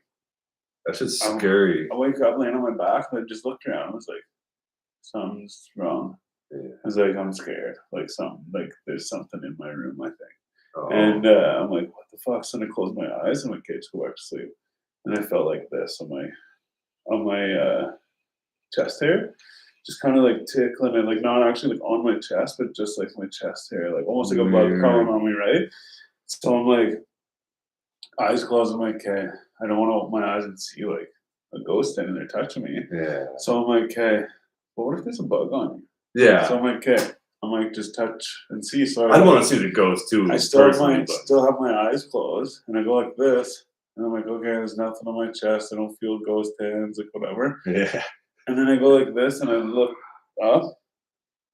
That shit's scary. I wake up laying on my back and I just looked around. I was like, something's wrong. Yeah. I was like, I'm scared. Like there's something in my room, I think. Oh. And I'm like, what the fuck? So then I closed my eyes and my kids go back to sleep. And I felt like this on my chest hair, just kind of like tickling it, like not actually like on my chest, but just like my chest hair, like almost like a bug crawling on me, right? So I'm like, eyes closed. I'm like, okay, I don't want to open my eyes and see like a ghost standing there touching me. Yeah. So I'm like, okay, but what if there's a bug on you? Yeah. So I'm like, okay, I'm like, just touch and see. So I'd want to see the ghost too. I still have my eyes closed, and I go like this, and I'm like, okay, there's nothing on my chest. I don't feel ghost hands, like whatever. Yeah. And then I go like this, and I look up,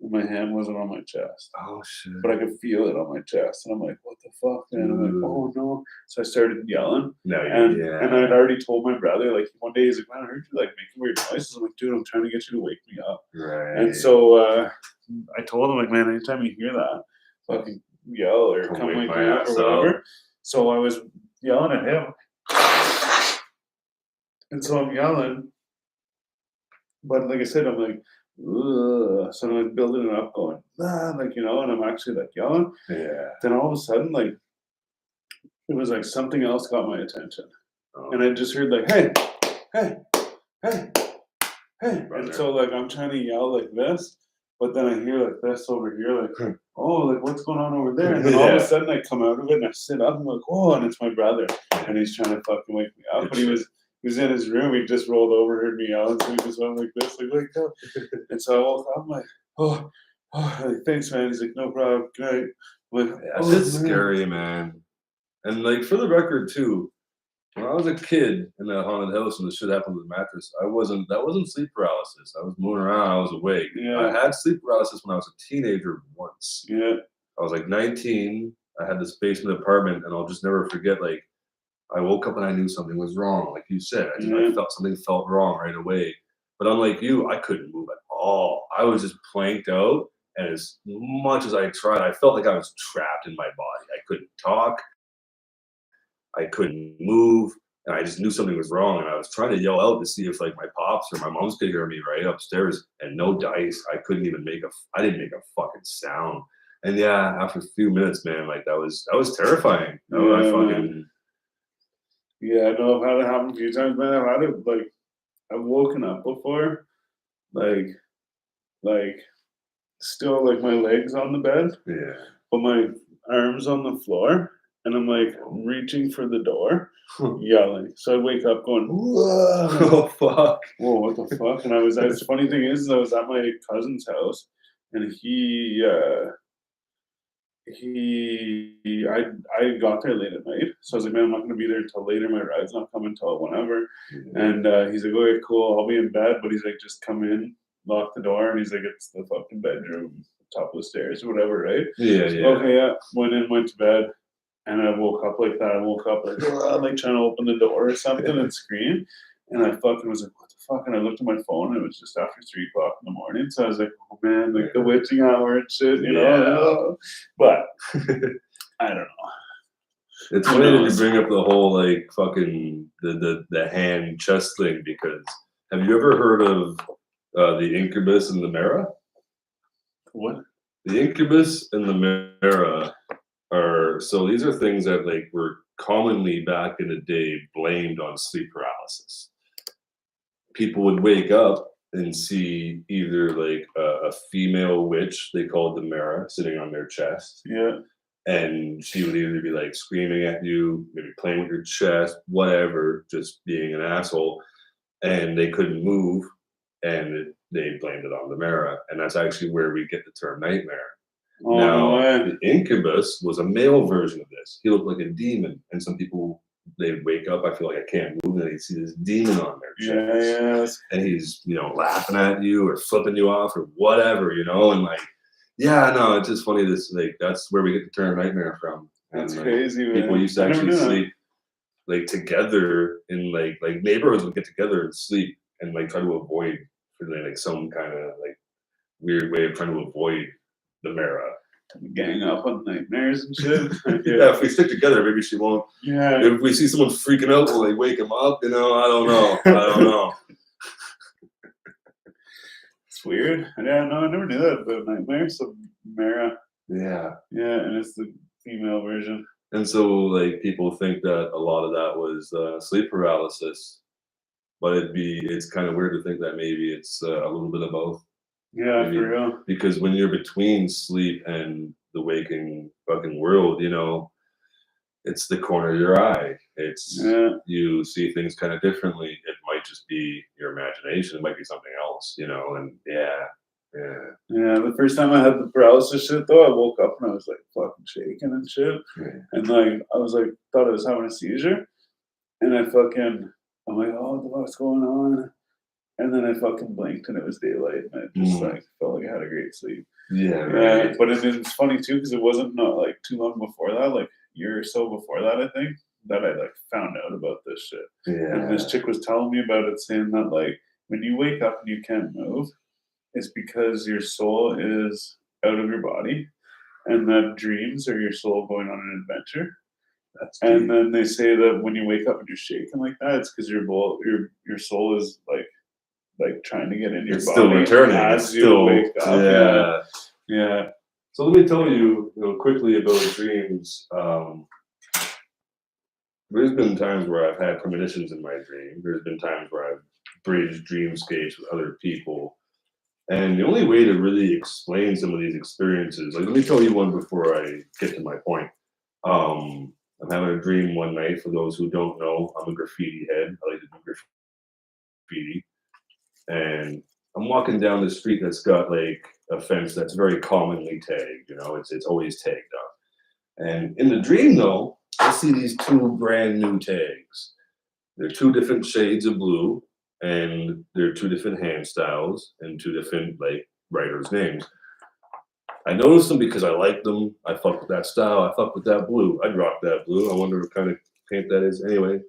and my hand wasn't on my chest, Oh shit. but I could feel it on my chest, and I'm like, what the fuck? And I'm like, oh no! So I started yelling, and I'd already told my brother, like one day he's like, man, I heard you like making weird noises. I'm like, dude, I'm trying to get you to wake me up. Right. And so I told him like, man, anytime you hear that, fucking yell or come wake me up or whatever. So I was yelling at him, and so I'm yelling. But like I said, I'm like, ugh. So I'm like building it up, going, like, you know, and I'm actually like yelling. Yeah. Then all of a sudden, like, it was like something else got my attention. Oh. And I just heard like, hey, hey, hey, hey. Brother. And so like I'm trying to yell like this, but then I hear like this over here, like, oh, like what's going on over there? And then all of a sudden I come out of it and I sit up and I'm like, oh, and it's my brother. And he's trying to fucking wake me up. But he was in his room. He just rolled over, heard me yelling, so he just went like this, like, wake up. And so I woke up, I'm like, oh, like, thanks, man. He's like, no problem. Good night. I'm like, That's scary, man. And like for the record too, when I was a kid in that haunted house and the shit happened with the mattress, that wasn't sleep paralysis. I was moving around, I was awake. Yeah. I had sleep paralysis when I was a teenager once. Yeah. I was like 19. I had this basement apartment, and I'll just never forget. Like, I woke up and I knew something was wrong. Like you said, I felt something felt wrong right away. But unlike you, I couldn't move at all. I was just planked out, and as much as I tried, I felt like I was trapped in my body. I couldn't talk. I couldn't move, and I just knew something was wrong. And I was trying to yell out to see if like my pops or my mom's could hear me right upstairs, and no dice. I couldn't even I didn't make a fucking sound. And yeah, after a few minutes, man, like that was terrifying. Yeah, I know I've had it happen a few times, man. I've had it like I've woken up before, like still like my legs on the bed, but my arms on the floor, and I'm like reaching for the door, yelling. So I wake up going, whoa, oh fuck, whoa, what the fuck? And the funny thing is, I was at my cousin's house, and I got there late at night, so I was like, man, I'm not gonna be there until later. My ride's not coming till whenever. And he's like, okay, cool, I'll be in bed, but he's like, just come in, lock the door, and he's like, it's the fucking bedroom, top of the stairs or whatever, right? Okay, yeah. Went to bed, and I woke up like that. I woke up like trying to open the door or something and scream, and I fucking was like, what the fuck? And I looked at my phone, and it was just after 3 o'clock in the morning. So I was like, oh man, like the witching hour and shit, you know? But I don't know. It's funny that you bring up the whole like fucking the hand chest thing, because have you ever heard of the incubus and the mara? What? The incubus and the mara these are things that like were commonly back in the day blamed on sleep paralysis. People would wake up and see either like a female witch, they called the Mara, sitting on their chest. Yeah. And she would either be like screaming at you, maybe playing with your chest, whatever, just being an asshole. And they couldn't move. And they blamed it on the Mara. And that's actually where we get the term nightmare. Oh, Now, no way. the incubus was a male version of this. He looked like a demon. And some people, they'd wake up, I feel like I can't move, and they'd see this demon on their chest. Yeah. And he's, laughing at you or flipping you off or whatever, and like, yeah, no, it's just funny. This, like, that's where we get the term nightmare from. That's and, crazy, man. People used to actually sleep like together in like neighborhoods would get together and sleep and like try to avoid feeling like some kind of like weird way of trying to avoid the Mara. Gang up on nightmares and shit. Yeah, if we stick together, maybe she won't. Yeah. If we see someone freaking out, we'll like wake him up. I don't know. It's weird. Yeah, no, I never knew that about nightmares. So Mara. Yeah. Yeah, and it's the female version. And so, like, people think that a lot of that was sleep paralysis, but it's kind of weird to think that maybe it's a little bit of both. Yeah, for real. Because when you're between sleep and the waking fucking world, it's the corner of your eye. It's you see things kind of differently. It might just be your imagination. It might be something else, and yeah. The first time I had the paralysis shit though, I woke up and I was like fucking shaking and shit. And like I was like thought I was having a seizure. And I'm like, oh, what's going on? And then I fucking blinked and it was daylight and I just like felt like I had a great sleep. Yeah, right. But it's funny too because it wasn't not like too long before that, like a year or so before that, I think, that I like found out about this shit. Yeah. And this chick was telling me about it, saying that like when you wake up and you can't move, it's because your soul is out of your body, and that dreams are your soul going on an adventure. And then they say that when you wake up and you're shaking like that, it's because your soul is like trying to get in your body. Still returning as you wake up. Yeah. So let me tell you, quickly about dreams. There's been times where I've had premonitions in my dream. There's been times where I've bridged dreamscapes with other people. And the only way to really explain some of these experiences, like let me tell you one before I get to my point. I'm having a dream one night. For those who don't know, I'm a graffiti head. I like to do graffiti. And I'm walking down the street that's got like a fence that's very commonly tagged. It's always tagged up. And in the dream though, I see these two brand new tags. They're two different shades of blue. And there are two different hand styles and two different like writers' names. I noticed them because I like them. I fuck with that style. I fuck with that blue. I'd rock that blue. I wonder what kind of paint that is. Anyway,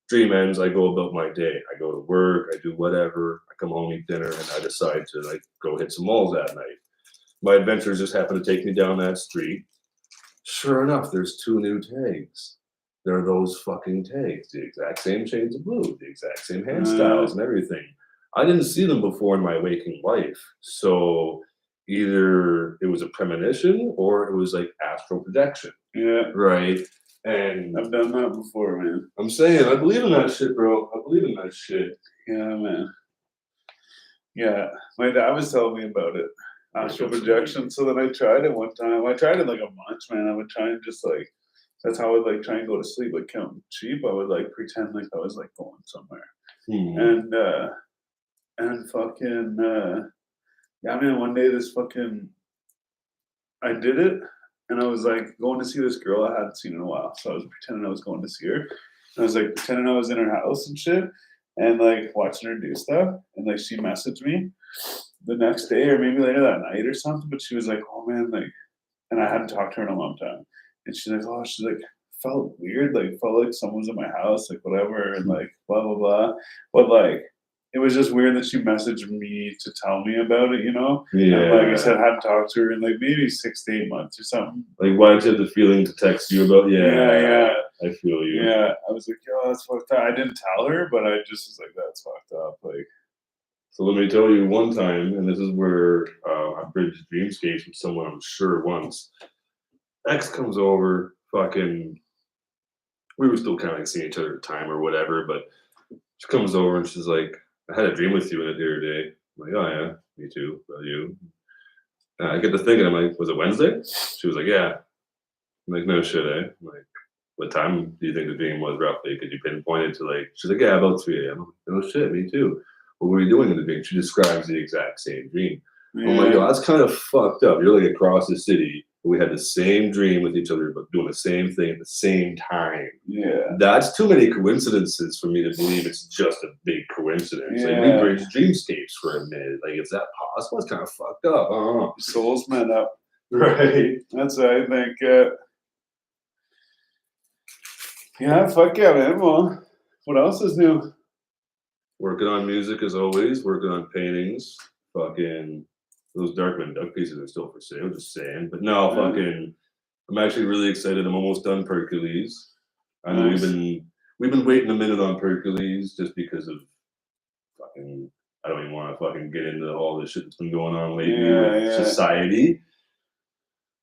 dream ends. I go about my day. I go to work. I do whatever. I come home, eat dinner, and I decide to like go hit some malls that night. My adventures just happen to take me down that street. Sure enough, there's two new tags. They're those fucking tags, the exact same shades of blue, the exact same hand styles and everything. I didn't see them before in my waking life. So either it was a premonition or it was like astral projection. Yeah. Right. And I've done that before, man. I'm saying, I believe in that shit, bro. I believe in that shit. Yeah, man. Yeah. My dad was telling me about it. Astral projection. So then I tried it one time. I tried it like a month, man. I would try and just like, that's how I would like try and go to sleep, like counting sheep. I would like pretend like I was like going somewhere. And fucking yeah, man, one day I did it and I was like going to see this girl I hadn't seen in a while. So I was pretending I was going to see her. And I was like pretending I was in her house and shit and like watching her do stuff. And like she messaged me the next day or maybe later that night or something, but she was like, oh man, like, and I hadn't talked to her in a long time. And she's like, felt weird, like felt like someone was in my house, like whatever, and like blah blah blah. But like it was just weird that she messaged me to tell me about it, Yeah. And like I said, I hadn't talked to her in like maybe 6 to 8 months or something. Like why did you have the feeling to text you about? Yeah. I feel you. Yeah. I was like, yo, that's fucked up. I didn't tell her, but I just was like, that's fucked up. Like, so let me tell you one time, and this is where I bridged dreamscapes with someone I'm sure once. X comes over, fucking we were still kind of like seeing each other at the time or whatever. But she comes over and she's like, "I had a dream with you in it the other day." I'm like, "Oh yeah, me too. About you." I get to thinking, I'm like, "Was it Wednesday?" She was like, "Yeah." I'm like, "No shit, eh?" I'm like, "What time do you think the dream was roughly? Could you pinpoint it to like?" She's like, "Yeah, about 3 a.m." I'm like, "No shit, me too." What were you doing in the dream? She describes the exact same dream. I'm like, "Yo, that's kind of fucked up. You're like across the city. We had the same dream with each other, but doing the same thing at the same time. Yeah. That's too many coincidences for me to believe it's just a big coincidence. Like we Yeah. bridged dreamscapes for a minute. Like, is that possible? It's kind of fucked up. I don't know." Souls met up. Right. That's what I think. Yeah, fuck yeah, man. Well, what else is new? Working on music as always, working on paintings. Fucking those Darkman duck pieces are still for sale, just saying. But no, Yeah. fucking I'm actually really excited. I'm almost done Percules. I know Nice. we've been waiting a minute on Percules just because of fucking I don't even want to fucking get into all this shit that's been going on lately with society.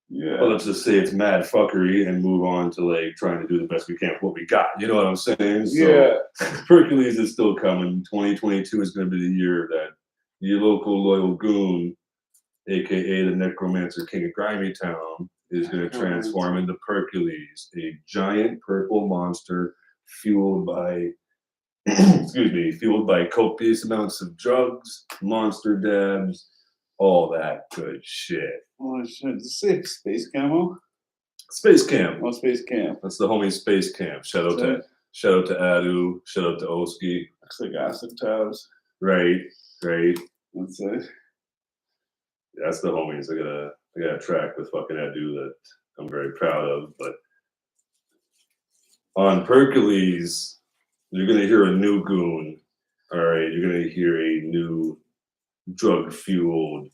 Yeah. But let's just say it's mad fuckery and move on to like trying to do the best we can with what we got. You know what I'm saying? So Percules is still coming. 2022 is going to be the year that your local loyal goon, aka the Necromancer King of Grimy Town, is going to transform into Percules, a giant purple monster fueled by fueled by copious amounts of drugs, monster dabs, all that good shit. Oh shit! Is this Space Camo? Space Camp. Oh, Space Camp. That's the homie Space Camp. Shout out to Adu. Shout out to Oski. Looks like acid tabs. Right. That's it. That's the homies. I got a track with fucking Adu that I'm very proud of. But on Percules, you're gonna hear a new goon. All right, you're gonna hear a new drug fueled.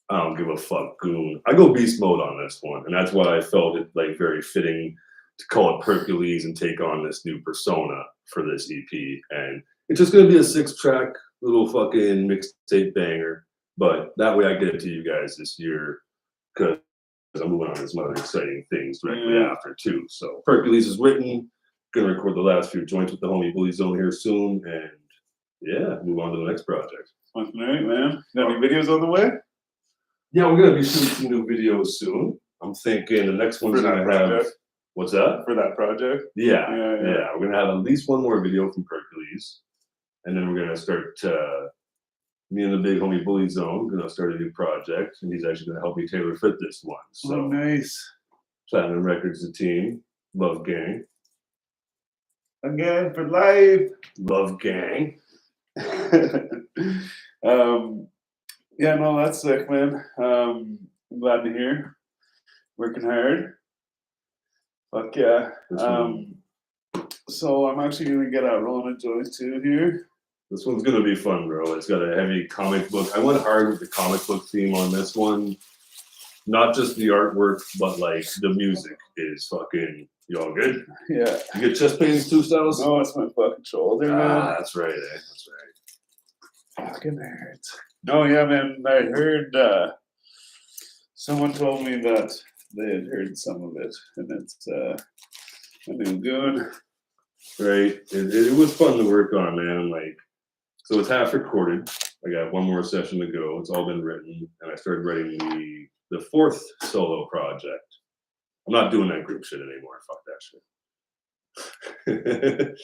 I don't give a fuck goon. I go beast mode on this one, and that's why I felt it like very fitting to call it Percules and take on this new persona for this EP. And it's just gonna be a 6-track little fucking mixtape banger. But that way I get it to you guys this year because I'm moving on to some other exciting things directly after too. So Percules is written. Gonna record the last few joints with the homie Bully Zone here soon, and yeah, move on to the next project. Fucking right, man. Got any videos on the way? Yeah, we're gonna be shooting some new videos soon. I'm thinking the next one's gonna have what's that? For that project? Yeah. We're gonna have at least one more video from Percules, and then we're gonna start. Me and the big homie Bully Zone gonna start a new project, and he's actually gonna help me tailor fit this one. So nice. Platinum Records, the team, Love Gang. Again for life. Love Gang. Yeah, no, that's sick, man. I'm glad to hear. Working hard. Fuck yeah. So I'm actually gonna get out rolling a joint too here. This one's gonna be fun, bro. It's got a heavy comic book. I went hard with the comic book theme on this one. Not just the artwork, but like the music is fucking. You all good? Yeah. You get chest pains too, Styles? No, it's my fucking shoulder, man. That's right, eh? That's right. Fucking hurts. No, yeah, man. I heard someone told me that they had heard some of it, and it's a new Goon. Right. It was fun to work on, man. Like, so it's half recorded. I got one more session to go. It's all been written, and I started writing the 4th solo project. I'm not doing that group shit anymore. Fuck that shit.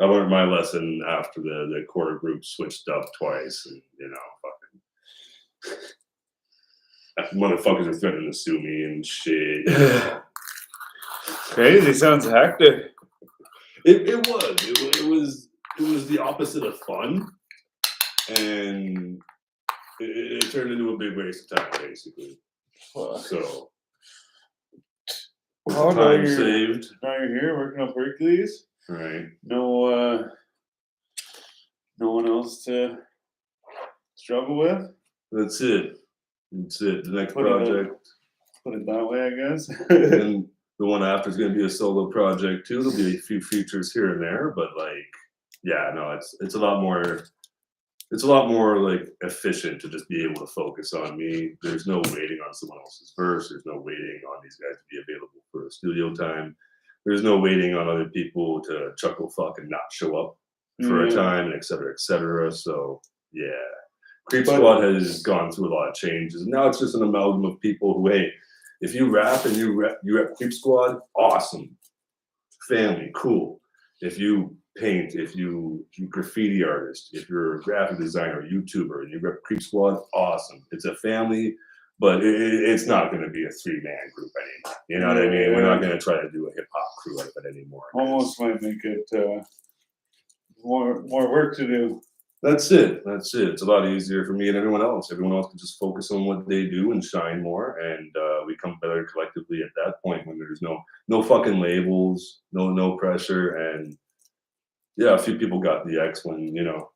I learned my lesson after the quarter group switched up twice, and fucking motherfuckers are threatening to sue me and shit. Crazy. Sounds hectic. It was the opposite of fun, and it turned into a big waste of time, basically. So. Time saved. Now you're here working on Percules. Right. No one else to struggle with. That's it. The next project. Put it that way, I guess. And the one after is going to be a solo project too. There'll be a few features here and there, but like, yeah, no, it's a lot more. It's a lot more like efficient to just be able to focus on me. There's no waiting on someone else's verse. There's no waiting on these guys to be available for studio time. There's no waiting on other people to chuckle fuck and not show up for a time, and et cetera, et cetera. So yeah, Creep Squad has gone through a lot of changes. And now it's just an amalgam of people who, hey, if you rap and you rap Creep Squad, awesome. Family, cool. If you paint, if you graffiti artist, if you're a graphic designer, YouTuber, and you rep Creep Squad, awesome. It's a family, but it's not going to be a 3-man group anymore. You know what I mean? We're not going to try to do a hip hop crew like that anymore. Almost might make it more work to do. That's it. It's a lot easier for me and everyone else. Everyone else can just focus on what they do and shine more, and we come better collectively at that point when there's no fucking labels, no pressure, and yeah, a few people got the X when, you know,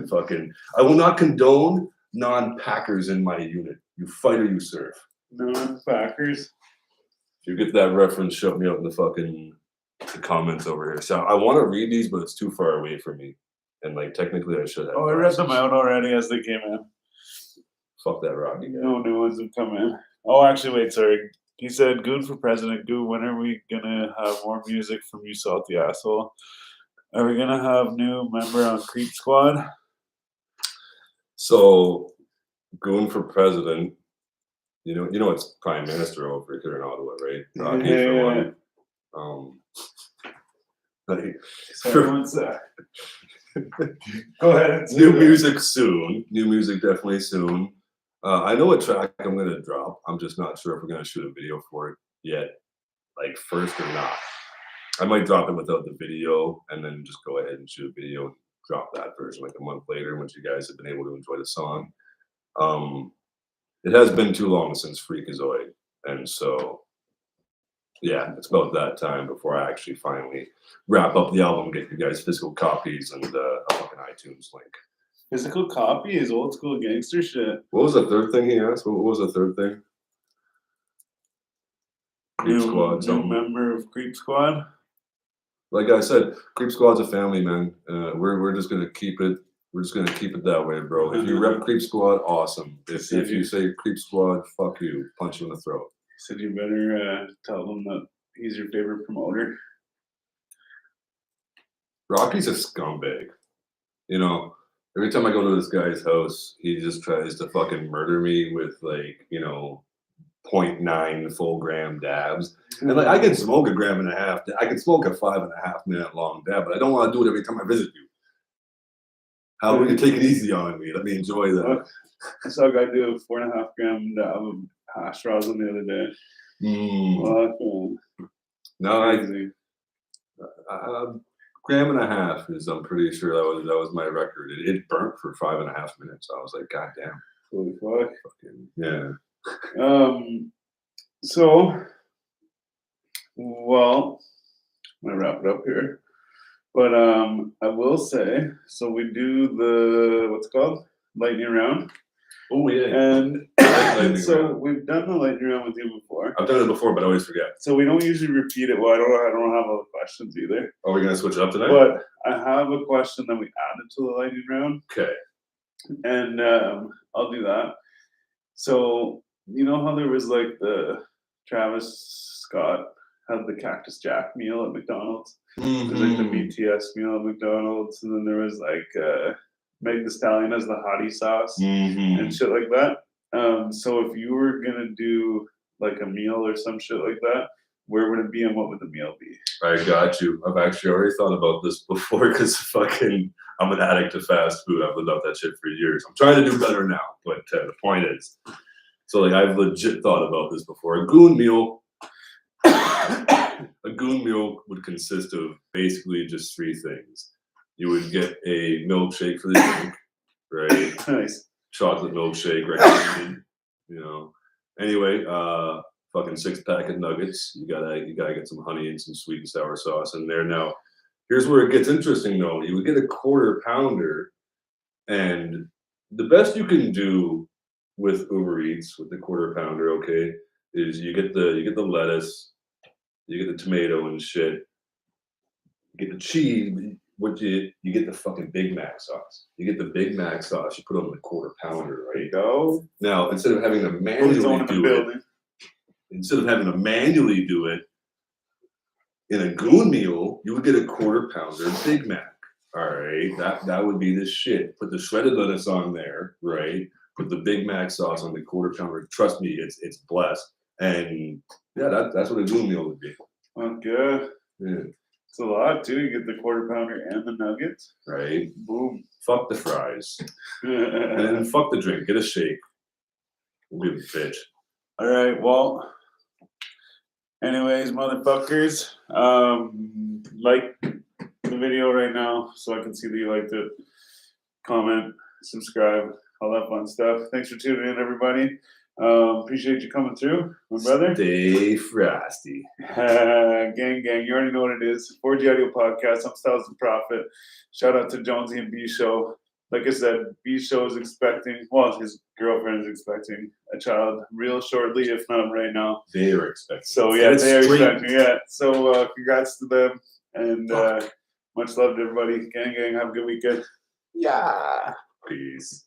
fucking. I will not condone non-Packers in my unit. You fight or you serve. Non-Packers. If you get that reference, shut me up in the comments over here. So I want to read these, but it's too far away from me. And like technically, I should have. Oh, I read them out already as they came in. Fuck that Rocky guy. No new ones have come in. Oh, actually, wait, sorry. He said, "Goon for president. Goon, when are we gonna have more music from you, salty asshole? Are we gonna have new member on Creep Squad?" So, Goon for president. You know, it's prime minister over here in Ottawa, right? Rocky for one. Sorry, one sec. Go ahead. New music soon. New music definitely soon. I know what track I'm gonna drop. I'm just not sure if we're gonna shoot a video for it yet, like first or not. I might drop it without the video and then just go ahead and shoot a video and drop that version like a month later once you guys have been able to enjoy the song. It has been too long since Freakazoid, and so yeah, it's about that time before I actually finally wrap up the album, get you guys physical copies and a fucking iTunes link. Physical copy is old school gangster shit. What was the third thing he asked? What was the third thing? Creep Squad. New member of Creep Squad. Like I said, Creep Squad's a family, man. We're just gonna keep it. We're just gonna keep it that way, bro. If you rep Creep Squad, awesome. If you say Creep Squad, fuck you, punch you in the throat. Said you better tell them that he's your favorite promoter. Rocky's a scumbag. You know, every time I go to this guy's house, he just tries to fucking murder me with like, you know, 0.9 full gram dabs. And like I can smoke a gram and a half. I can smoke a 5.5 minute long dab, but I don't want to do it every time I visit you. How about you take it easy on me? Let me enjoy that. I saw a guy do a 4.5 gram dab of hash rosin the other day. No, gram and a half is. I'm pretty sure that was my record. It burnt for 5.5 minutes. I was like, God damn. Holy fuck. Fucking, yeah. So, well, I'm gonna wrap it up here. But I will say, so we do the what's it called? Lightning round. Oh yeah. And so we've done the lightning round with you before. I've done it before, but I always forget. So we don't usually repeat it. Well, I don't have all the questions either. Are we gonna switch it up tonight? But I have a question that we added to the lightning round. Okay. And I'll do that. So you know how there was like the Travis Scott had the Cactus Jack meal at McDonald's. Mm-hmm. There's like the BTS meal at McDonald's, and then there was like Meg the Stallion as the hottie sauce and shit like that. So if you were gonna do like a meal or some shit like that, where would it be and what would the meal be? I got you. I've actually already thought about this before because I'm an addict to fast food. I've lived off that shit for years. I'm trying to do better now, but the point is, so like I've legit thought about this before. A Goon meal. A Goon meal would consist of basically just 3 things. You would get a milkshake for the drink, right? Nice. Chocolate milkshake, recommended. You know. Anyway, fucking 6-pack of nuggets. You gotta get some honey and some sweet and sour sauce in there. Now, here's where it gets interesting though. You would get a 1/4 pounder, and the best you can do with Uber Eats with the 1/4 pounder, okay, is you get the lettuce, you get the tomato and shit, you get the cheese. You get the fucking Big Mac sauce. You get the Big Mac sauce. You put on the 1/4 pounder, right? There you go. Now, instead of having to manually do it, In a Goon meal, you would get a quarter pounder Big Mac. All right, that would be the shit. Put the shredded lettuce on there, right? Put the Big Mac sauce on the quarter pounder. Trust me, it's blessed. And yeah, that's what a Goon meal would be. Okay. Yeah. It's a lot too. You get the quarter pounder and the nuggets. Right. Boom. Fuck the fries. And then fuck the drink. Get a shake. We'll be a bitch. All right. Well. Anyways, motherfuckers, like the video right now so I can see that you liked it. Comment, subscribe, all that fun stuff. Thanks for tuning in, everybody. Appreciate you coming through, my brother. Stay frosty. Gang. You already know what it is. 4G Audio Podcast. I'm Styles the Prophet. Shout out to Jonesy and B Show. Like I said, B Show is expecting, well, his girlfriend is expecting a child real shortly, if not right now. They are expecting. So, yeah, they are expecting, yeah. So, congrats to them. And much love to everybody. Gang, have a good weekend. Yeah. Peace.